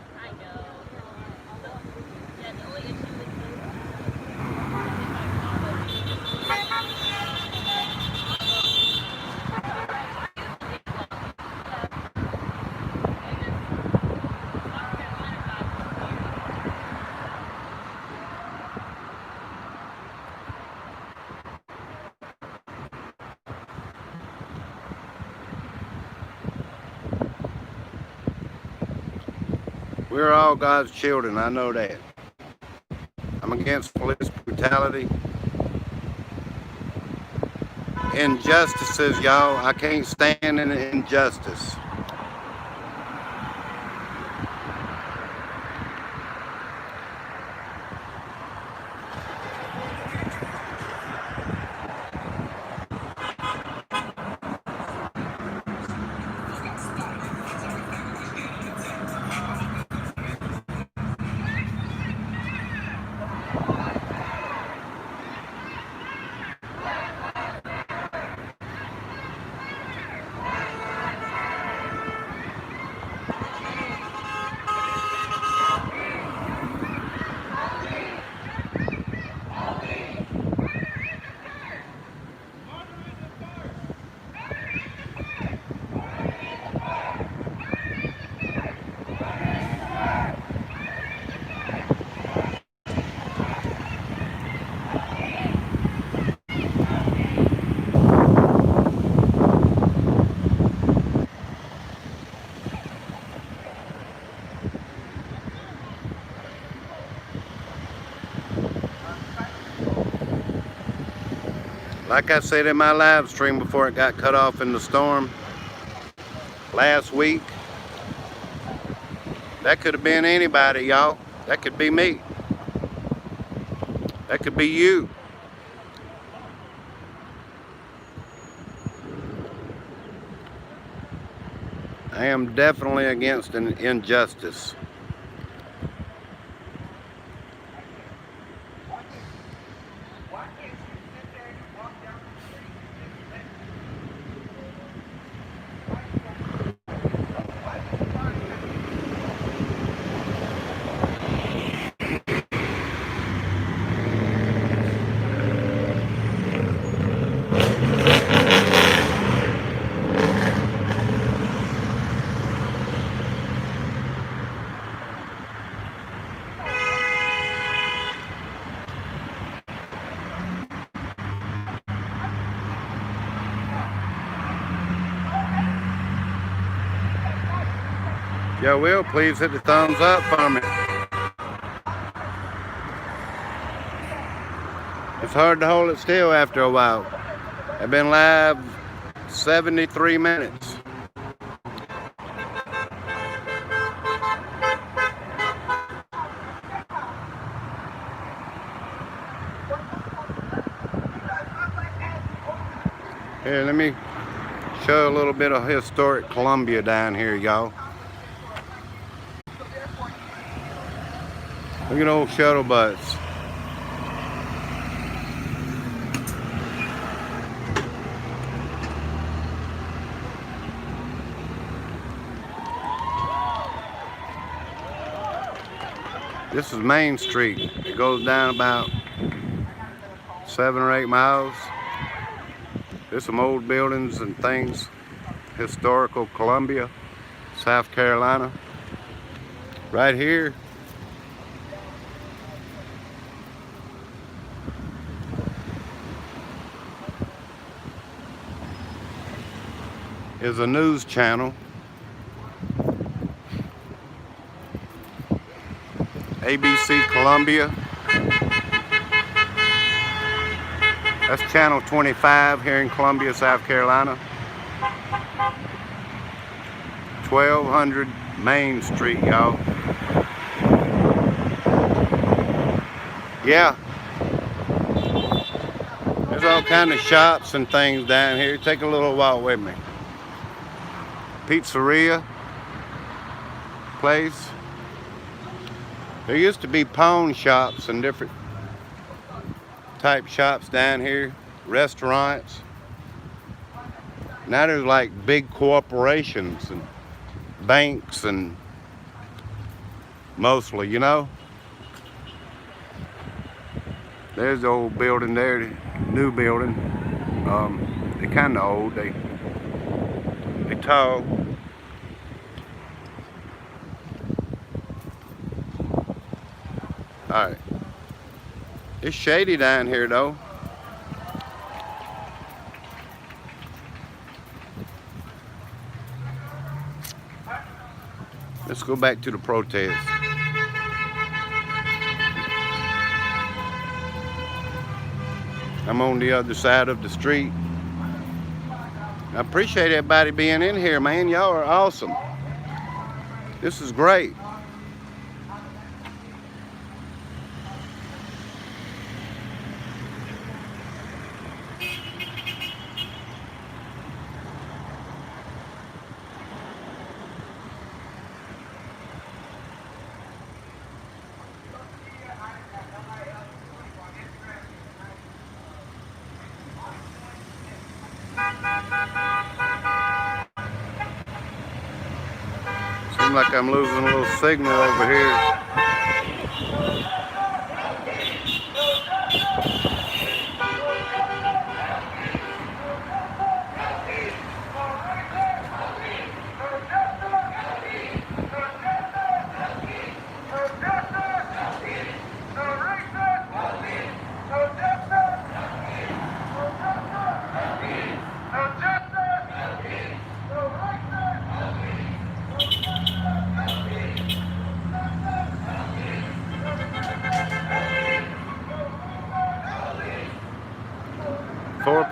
I know. Yeah, the only issue with We're all God's children, I know that. I'm against police brutality. Injustices, y'all. I can't stand an injustice. Like I said in my live stream before it got cut off in the storm last week, that could have been anybody, y'all. That could be me. That could be you. I am definitely against an injustice. If y'all will, please hit the thumbs up for me. It's hard to hold it still after a while. I've been live 73 minutes. Here, let me show a little bit of historic Columbia down here, y'all. Look at old shuttle bus. This is Main Street. It goes down about 7 or 8 miles. There's some old buildings and things. Historical Columbia, South Carolina. Right here is a news channel. ABC Columbia. That's channel 25 here in Columbia, South Carolina. 1200 Main Street, y'all. Yeah. There's all kind of shops and things down here. Take a little walk with me. Pizzeria place. There used to be pawn shops and different type shops down here, restaurants. Now there's like big corporations and banks and mostly, you know. There's the old building there, the new building. They're kind of old. They tall. All right. It's shady down here though. Let's go back to the protest. I'm on the other side of the street. I appreciate everybody being in here, man. Y'all are awesome. This is great. Seems like I'm losing a little signal over here.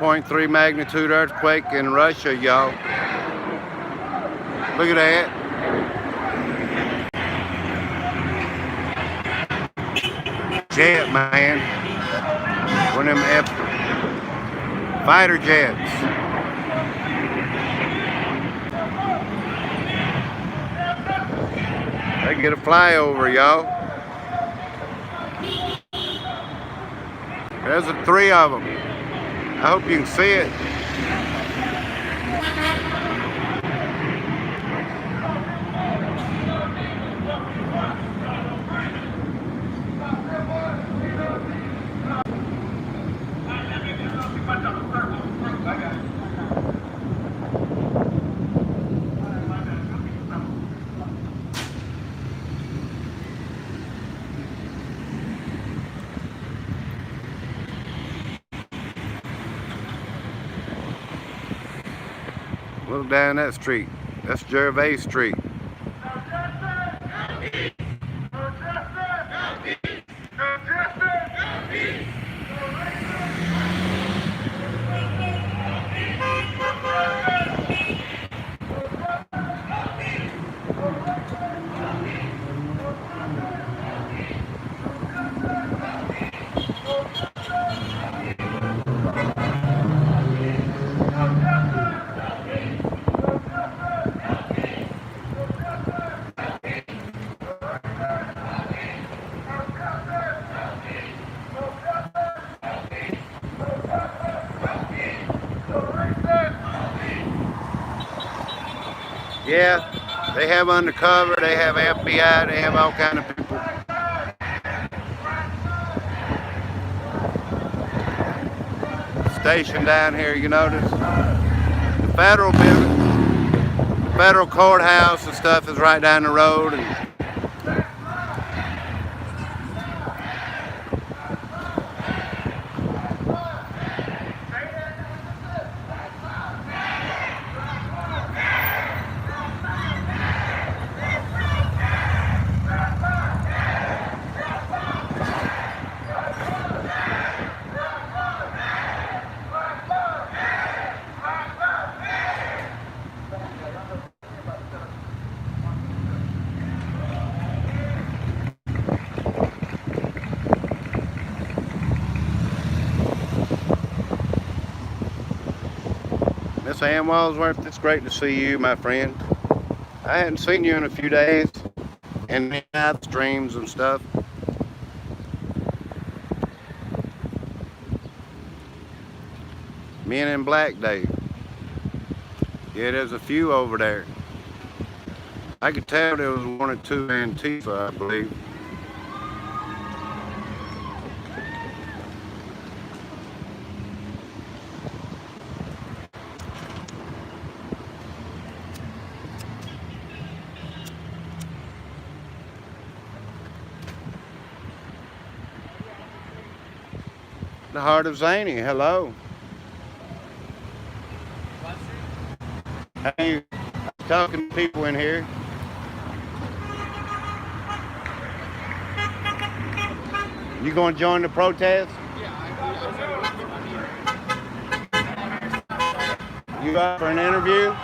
.3 magnitude earthquake in Russia, y'all. Look at that. Jet, man. One of them fighter jets. They get a flyover, y'all. There's the 3 of them. I hope you can see it. Look down that street. That's Gervais Street. Yeah, they have undercover, they have FBI, they have all kind of people. Stationed down here, you notice? The federal building, the federal courthouse and stuff is right down the road. And Miss Ann Walsworth, it's great to see you, my friend. I hadn't seen you in a few days, in the live streams and stuff. Men in Black Day. Yeah, there's a few over there. I could tell there was one or two Antifa, I believe. The heart of Zany, hello. Hey, talking to people in here. You going to join the protest? You up for an interview?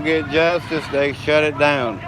Get justice, they shut it down.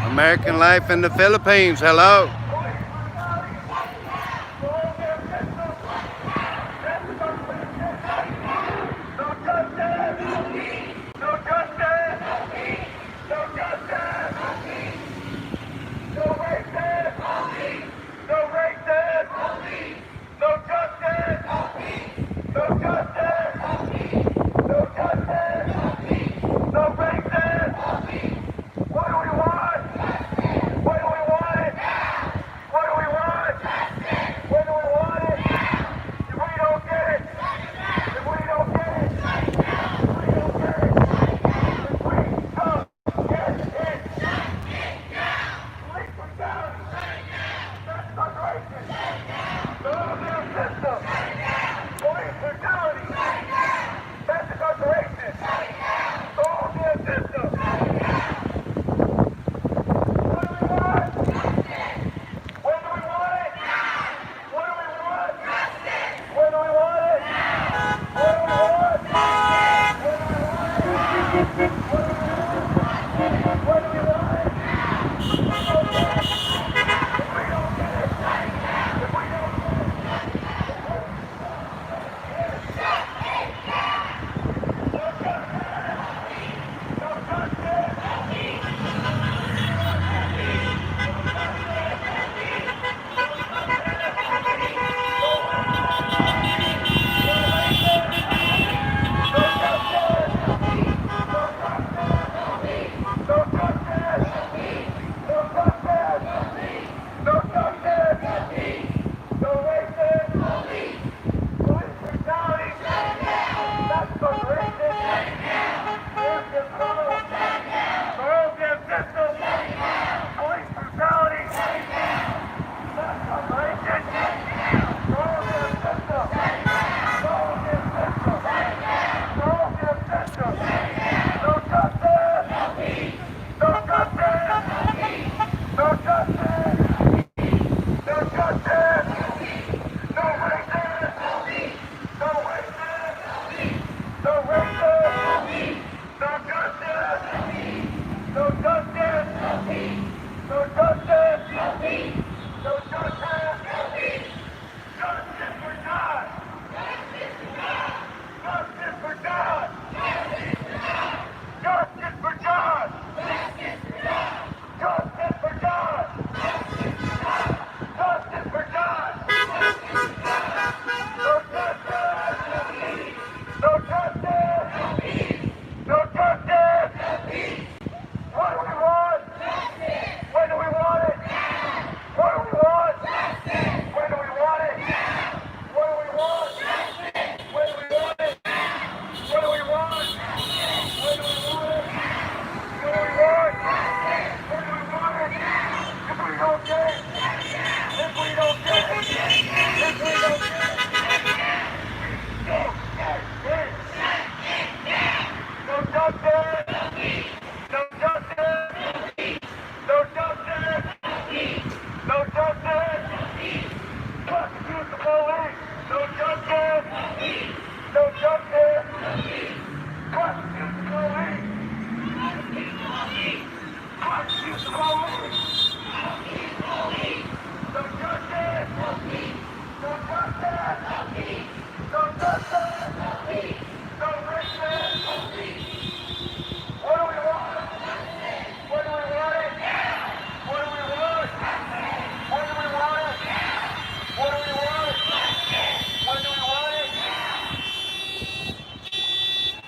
American life in the Philippines, hello.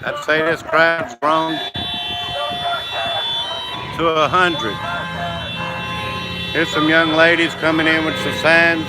I'd say this crowd's grown to 100. Here's some young ladies coming in with some signs.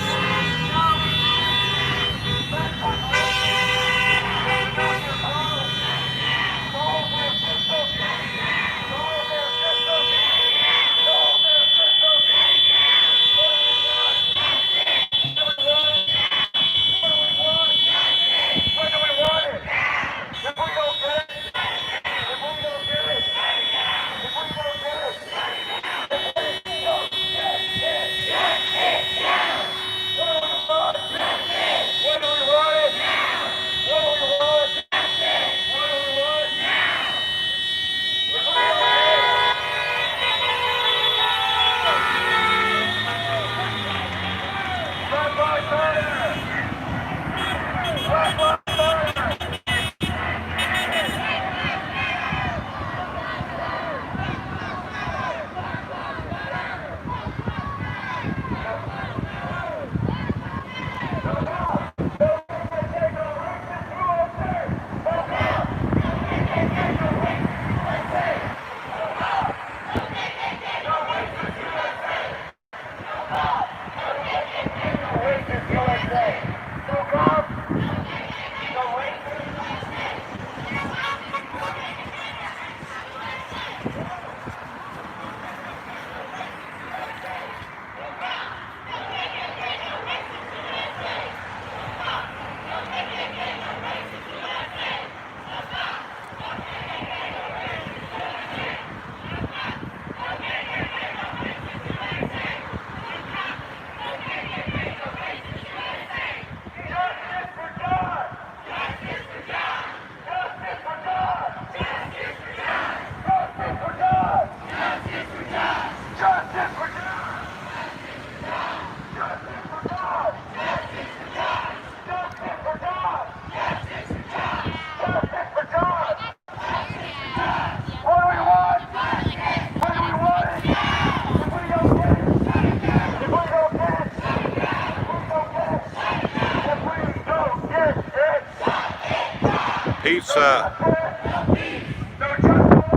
Pizza,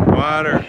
water.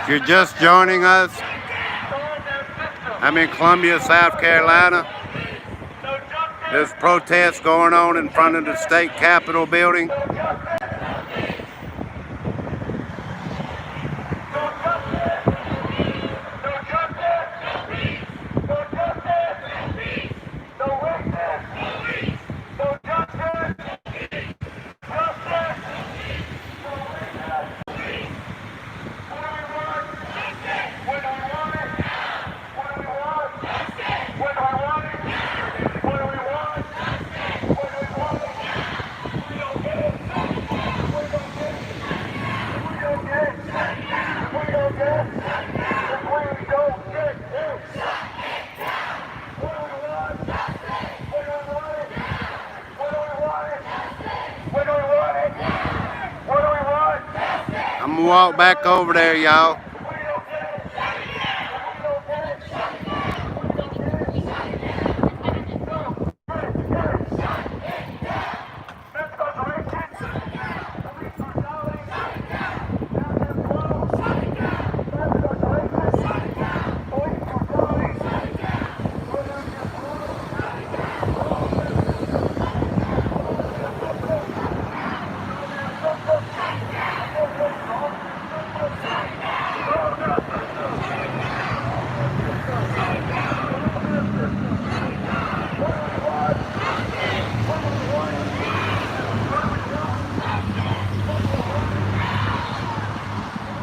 If you're just joining us, I'm in Columbia, South Carolina. There's protests going on in front of the state capitol building. I'm gonna walk back over there, y'all.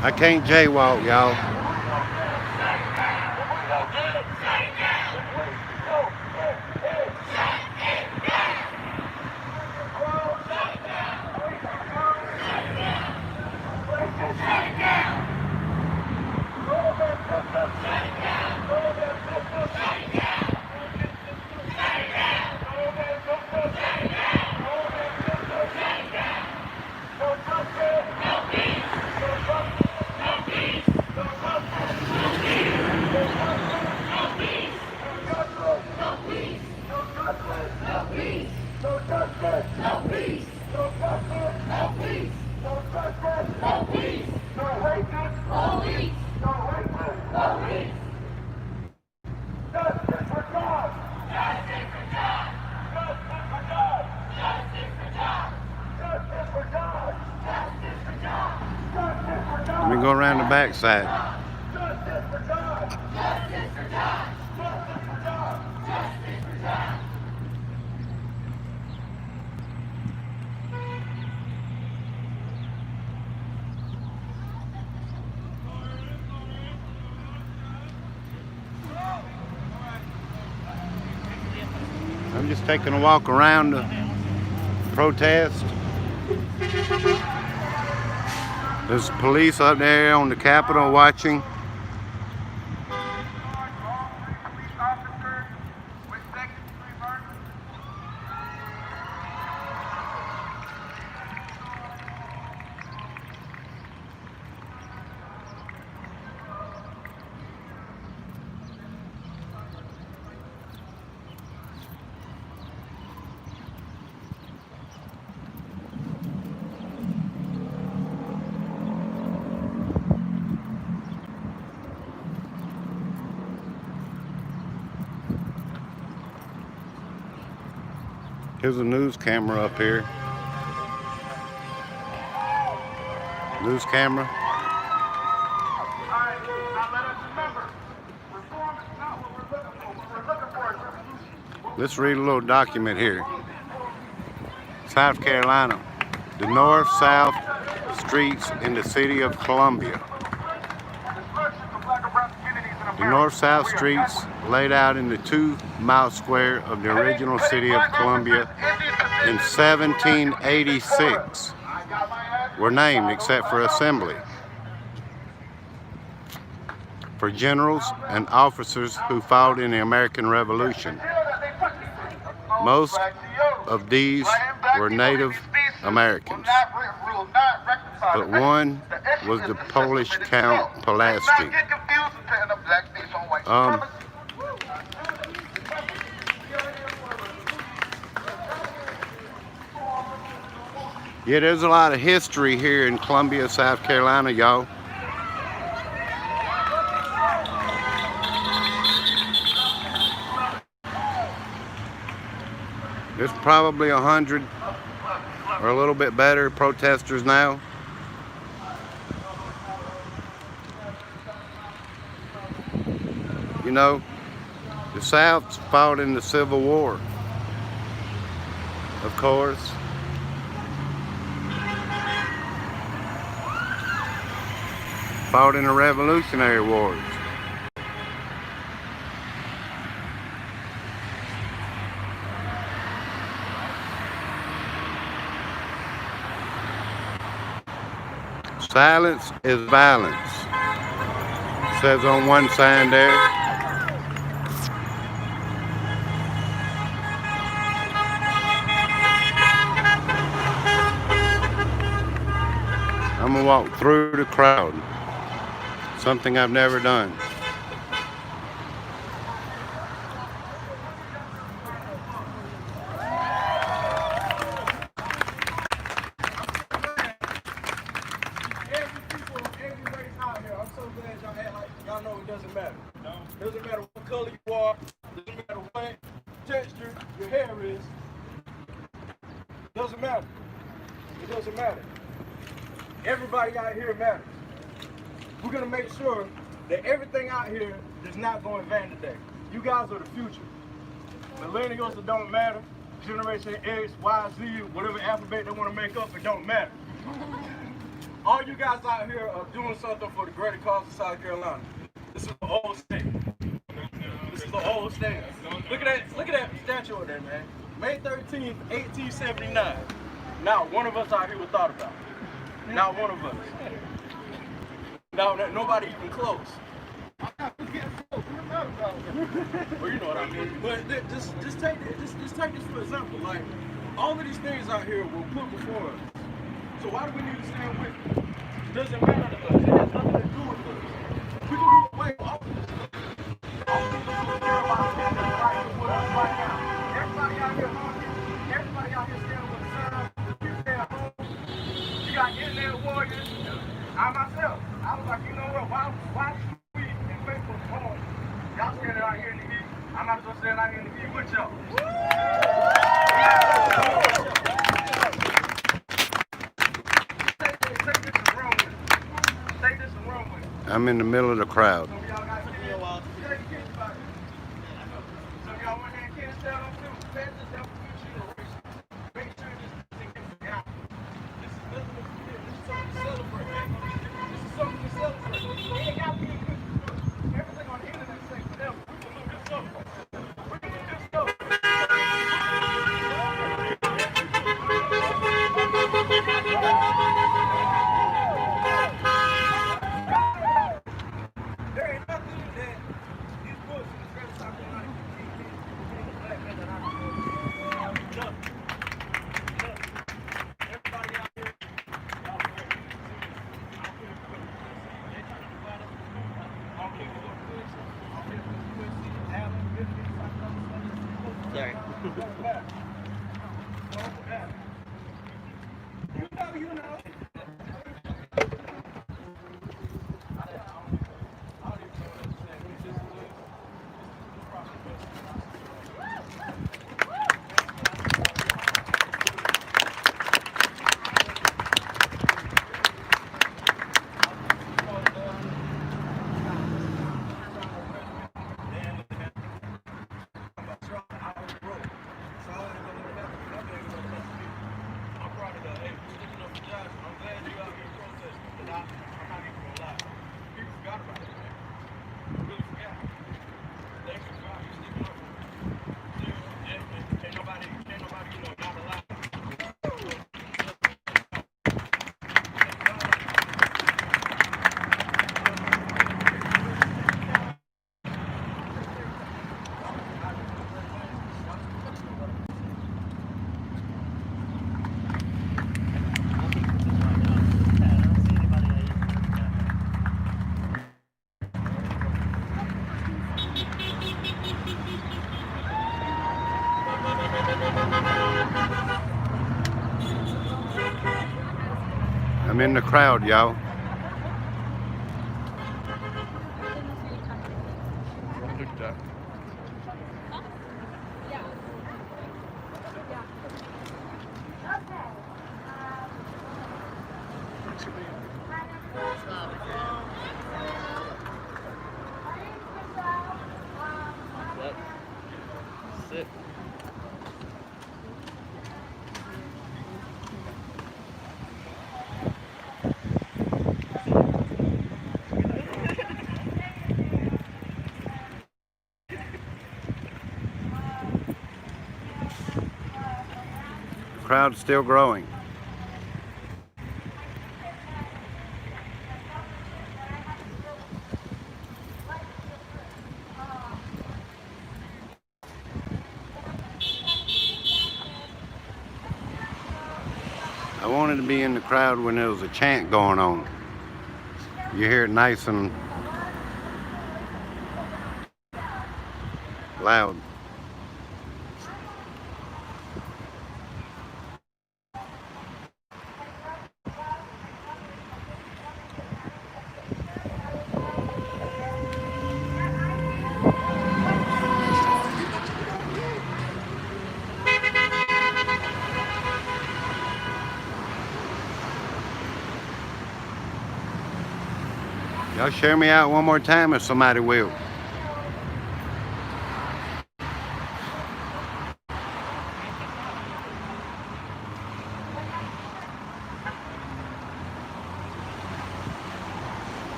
I can't jaywalk, y'all. Let me go around the backside. I'm just taking a walk around the protest. There's police up there on the Capitol watching. Here's a news camera up here. News camera. Let's read a little document here. South Carolina, the north-south streets in the city of Columbia. The north-south streets, laid out in the 2-mile square of the original city of Columbia in 1786, were named, except for Assembly, for generals and officers who fought in the American Revolution. Most of these were Native Americans, but one was the Polish Count Pulaski. Yeah, there's a lot of history here in Columbia, South Carolina, y'all. There's probably 100 or a little bit better protesters now. You know, the South fought in the Civil War, of course. Fought in the Revolutionary Wars. Silence is violence, says on one sign there. I'm gonna walk through the crowd, something I've never done. Y'all know it doesn't matter. No. Doesn't matter what color you are. Doesn't matter what texture your hair is. Doesn't matter. It doesn't matter. Everybody out here matters. We're gonna make sure that everything out here does not go in vain today. You guys are the future. Millennials, it don't matter. Generation X, Y, Z, whatever alphabet they want to make up, it don't matter. All you guys out here are doing something for the greater cause of South Carolina. This is the old state. This is the old state. Look at that statue over there, man. May 13th, 1879. Not one of us out here was thought about. Not one of us. No, nobody even close. Well, you know what I mean. But just take this for example. Like, all of these things out here were put before us. So why do we need to stand with it? It doesn't matter to us. It has nothing to do with us. We can do away with all of this. All of people who care about standing right with us right now. Everybody out here hungry. Everybody out here standing with the sun. You stay at home. You got internet warriors. I myself, I was like, you know what? Why we and Facebook home? Y'all standing out here in the heat. I'm not just standing out here in the heat with y'all. I'm in the middle of the crowd. Sorry. I'm in the crowd, y'all. Slow, my friend. Yep. Sit. The crowd's still growing. I wanted to be in the crowd when there was a chant going on. You hear it nice and loud. Y'all share me out one more time if somebody will.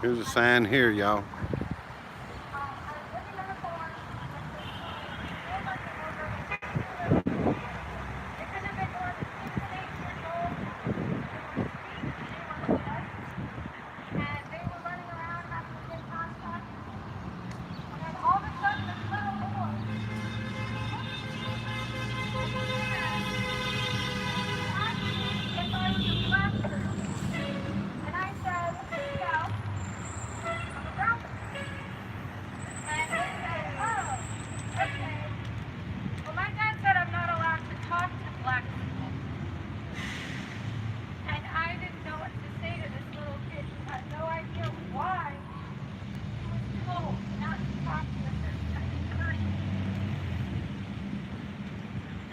Here's a sign here, y'all.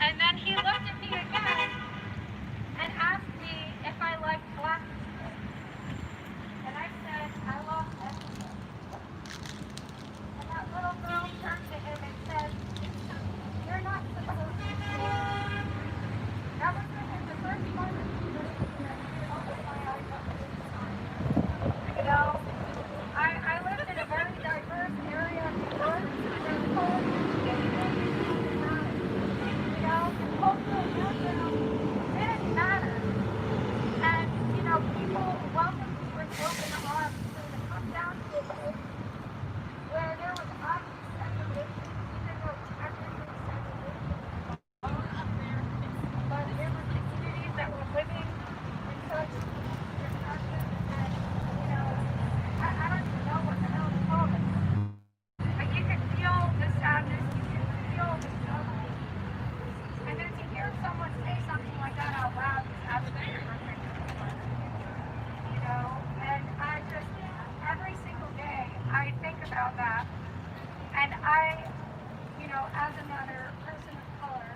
And then he looked at me again and asked me if I liked black people. And I said, I love everyone. And that little girl turned to him and said, you're not supposed to say that. That was the first moment he really opened my eyes up to this time. You know, I lived in a very diverse area of New York. There's cold, cultural background didn't matter. And, you know, people welcomed me with open arms. So to come down to a place where there was obvious segregation, even though technically segregation was but there were communities that were living in such depression and, you know, I don't even know what the hell to call it. But you could feel the sadness, you could feel the struggle. And then to hear someone say something like that out loud is absolutely perfect. You know, and I just, every single day, I think about that. And I, you know, as another person of color,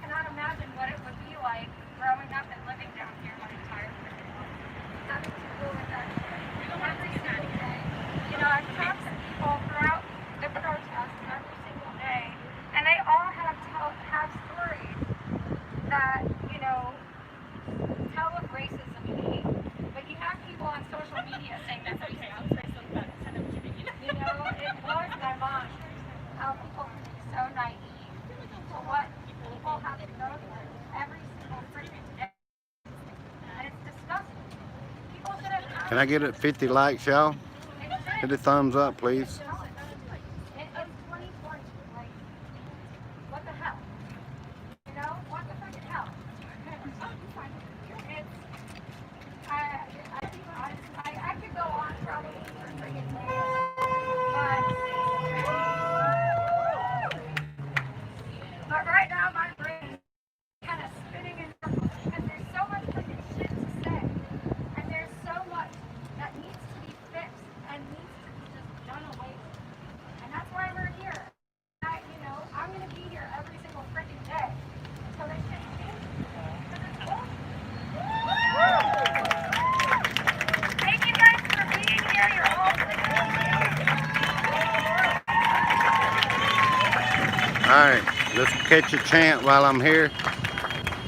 cannot imagine what it would be like growing up and living down here my entire career. Having to deal with that every single day. You know, I've talked to people throughout the protest every single day, and they all have stories that, you know, tell of racism and hate. But you have people on social media saying that's okay. I'll say something about it. You know, it blows my mind how people can be so naive to what people have to go through every single freaking day. And it's disgusting. People should have. Can I get it 50 likes, y'all? Hit a thumbs up, please. In 2020, like, what the hell? You know, what the freaking hell? I could go on probably for freaking days, but right now my brain is kind of spinning in circles because there's so much freaking shit to say, and there's so much that needs to be fixed and needs to be just done away with. Alright, let's catch a chant while I'm here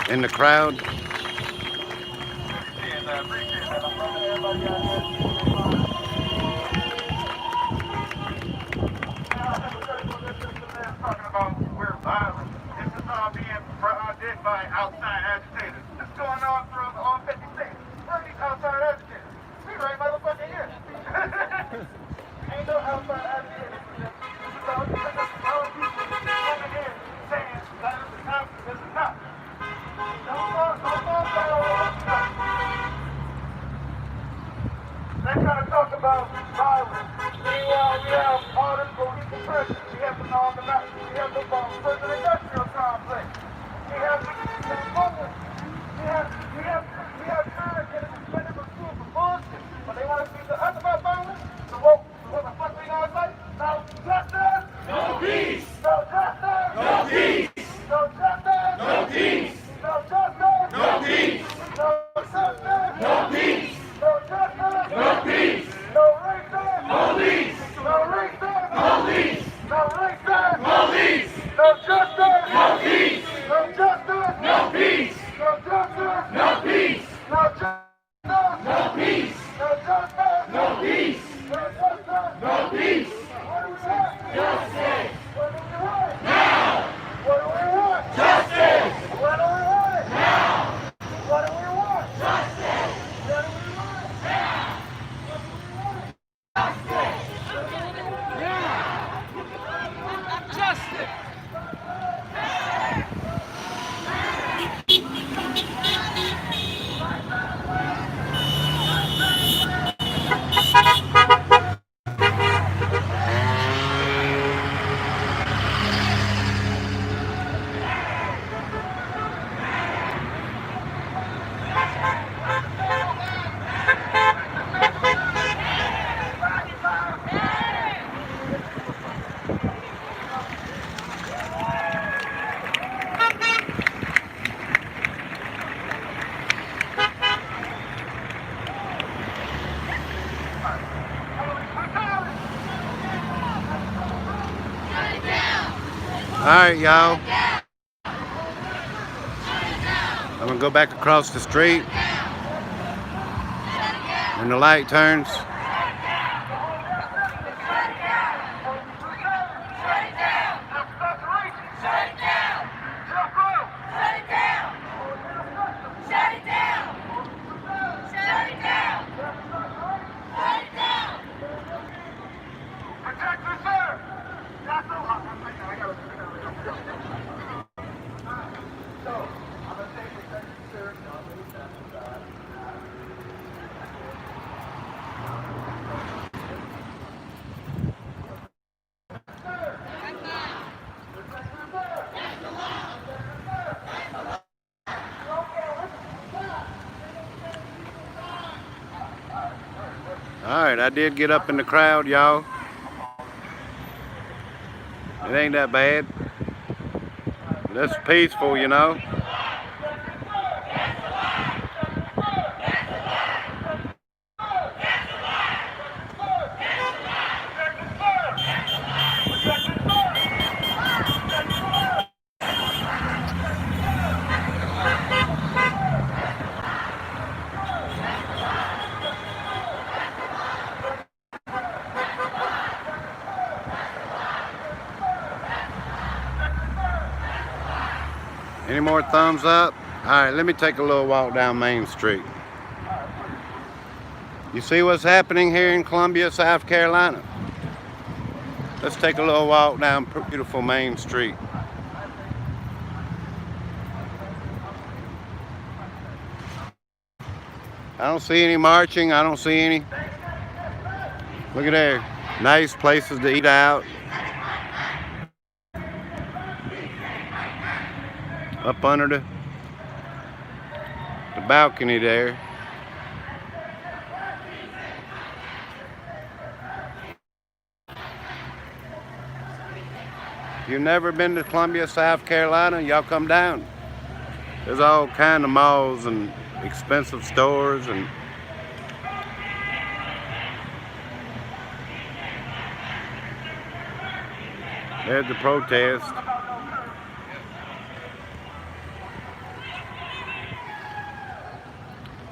in the crowd. Talking about we're violent. This is all being did by outside agitators. This is going on throughout all 50 states. Where are these outside agitators? We right motherfucking here. Ain't no outside agitators. This is all people coming in saying that is enough, this is enough. They're trying to talk about violence. Meanwhile, we have all this police oppression. We have the prison industrial complex. We have the homeless. We have time getting suspended for school for bullshit. But they want to speak to us about violence? So what the fuck we gonna say? No justice? No peace! No justice? No peace! No justice? No peace! No justice? No peace! No justice? No peace! No justice? No peace! No racist! Police! No racist! Police! No racist! Police! No justice! No peace! No justice! No peace! No justice! No peace! No justice! No peace! No justice! No peace! No justice! No peace! What do we want? Justice! What do we want? Now! What do we want? Justice! What do we want? Now! What do we want? Justice! What do we want? Now! What do we want? Justice! Alright, y'all. I'm gonna go back across the street. When the light turns. Alright, I did get up in the crowd, y'all. It ain't that bad. That's peaceful, you know. Any more thumbs up? Alright, let me take a little walk down Main Street. You see what's happening here in Columbia, South Carolina? Let's take a little walk down beautiful Main Street. I don't see any marching. I don't see any. Look at there. Nice places to eat out. Up under the balcony there. If you've never been to Columbia, South Carolina, y'all come down. There's all kind of malls and expensive stores and there's the protest.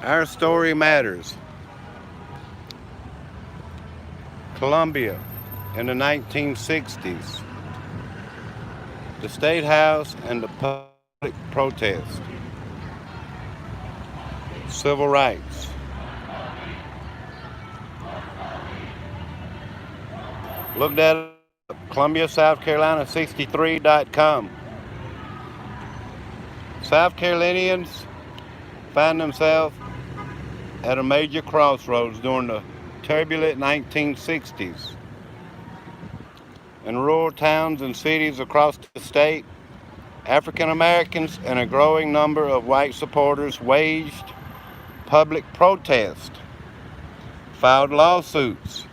Our story matters. Columbia in the 1960s. The statehouse and the public protest. Civil rights. Look that up. Columbia, South Carolina, 63.com. South Carolinians find themselves at a major crossroads during the turbulent 1960s. In rural towns and cities across the state, African Americans and a growing number of white supporters waged public protest, filed lawsuits,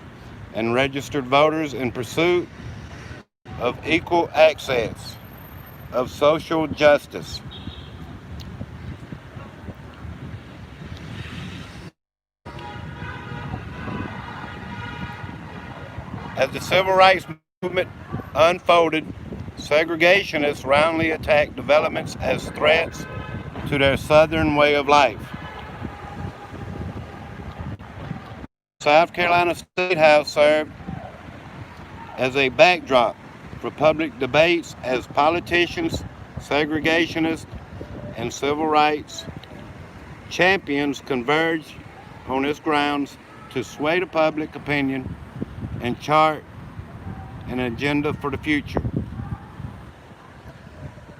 and registered voters in pursuit of equal access, of social justice. As the civil rights movement unfolded, segregationists roundly attacked developments as threats to their Southern way of life. South Carolina State House served as a backdrop for public debates as politicians, segregationists, and civil rights champions converged on its grounds to sway the public opinion and chart an agenda for the future.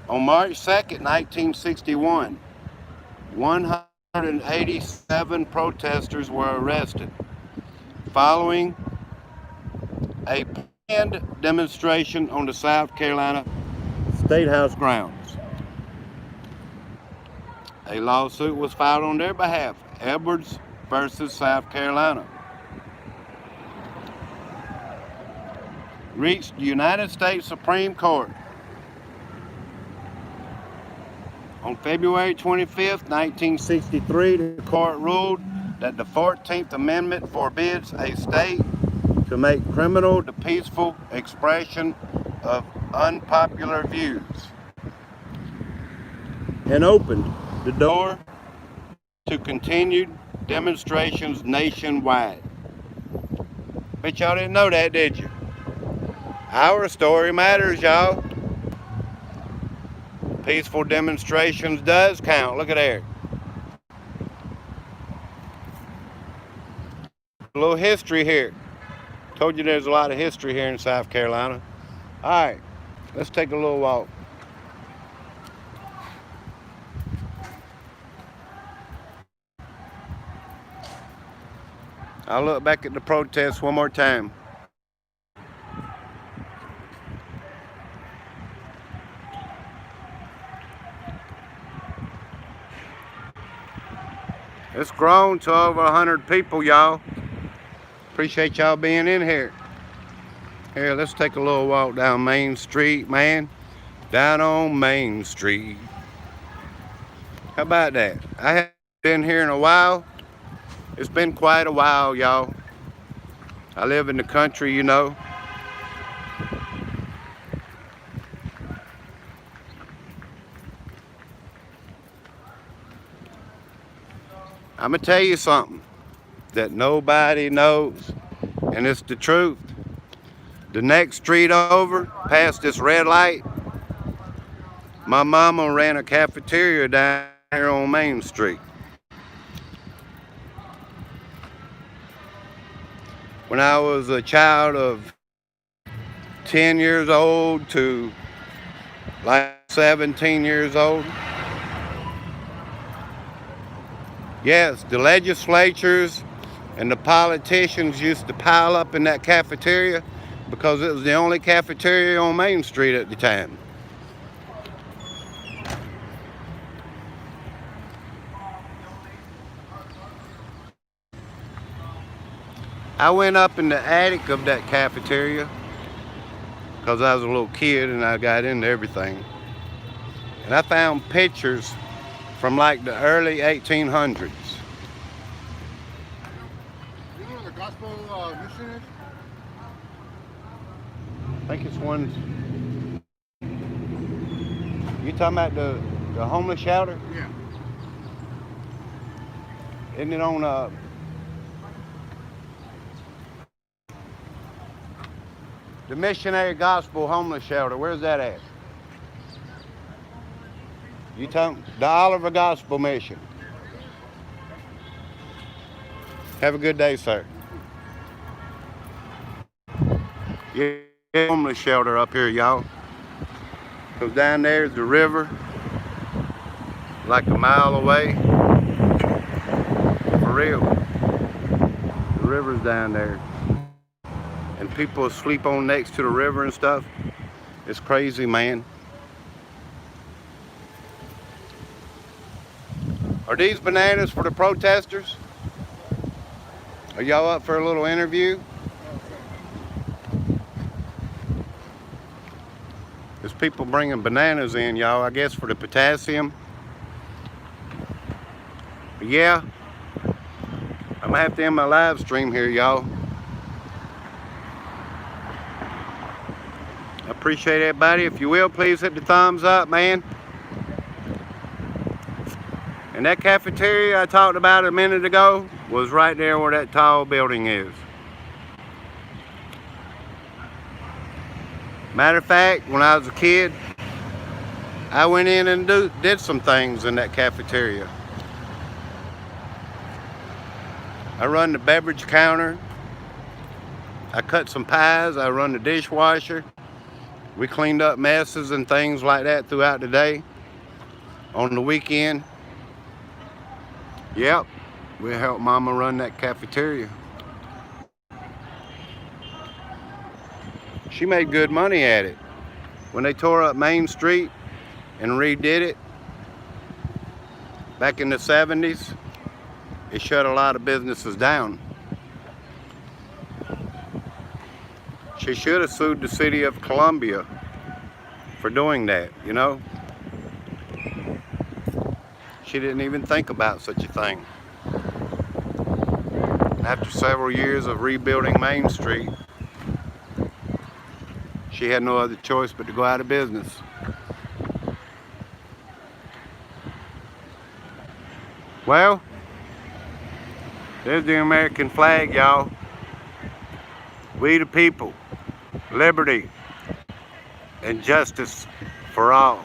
On March 2nd, 1961, 187 protesters were arrested following a planned demonstration on the South Carolina State House grounds. A lawsuit was filed on their behalf, Edwards versus South Carolina. Reached the United States Supreme Court. On February 25th, 1963, the court ruled that the 14th Amendment forbids a state to make criminal the peaceful expression of unpopular views, and opened the door to continued demonstrations nationwide. Bet y'all didn't know that, did you? Our story matters, y'all. Peaceful demonstrations does count. Look at there. A little history here. Told you there's a lot of history here in South Carolina. All right, let's take a little walk. I'll look back at the protests one more time. It's grown to over 100 people, y'all. Appreciate y'all being in here. Here, let's take a little walk down Main Street, man. Down on Main Street. How about that? I haven't been here in a while. It's been quite a while, y'all. I live in the country, you know. I'm gonna tell you something that nobody knows, and it's the truth. The next street over, past this red light, my mama ran a cafeteria down here on Main Street. When I was a child of 10 years old to like 17 years old, yes, the legislatures and the politicians used to pile up in that cafeteria because it was the only cafeteria on Main Street at the time. I went up in the attic of that cafeteria because I was a little kid and I got into everything. And I found pictures from like the early 1800s. You know where the gospel mission is? I think it's one. You talking about the homeless shelter? Yeah. Isn't it on the Missionary Gospel Homeless Shelter? Where's that at? You talking the Oliver Gospel Mission? Have a good day, sir. Yeah, homeless shelter up here, y'all. Because down there's the river, like a mile away. For real. The river's down there. And people sleep on next to the river and stuff. It's crazy, man. Are these bananas for the protesters? Are y'all up for a little interview? There's people bringing bananas in, y'all, I guess for the potassium. But yeah, I'm gonna have to end my live stream here, y'all. I appreciate everybody. If you will, please hit the thumbs up, man. And that cafeteria I talked about a minute ago was right there where that tall building is. Matter of fact, when I was a kid, I went in and did some things in that cafeteria. I run the beverage counter. I cut some pies. I run the dishwasher. We cleaned up messes and things like that throughout the day. On the weekend, yep, we helped Mama run that cafeteria. She made good money at it. When they tore up Main Street and redid it back in the 70s, it shut a lot of businesses down. She should have sued the city of Columbia for doing that, you know? She didn't even think about such a thing. After several years of rebuilding Main Street, she had no other choice but to go out of business. Well, there's the American flag, y'all. We the people, liberty and justice for all.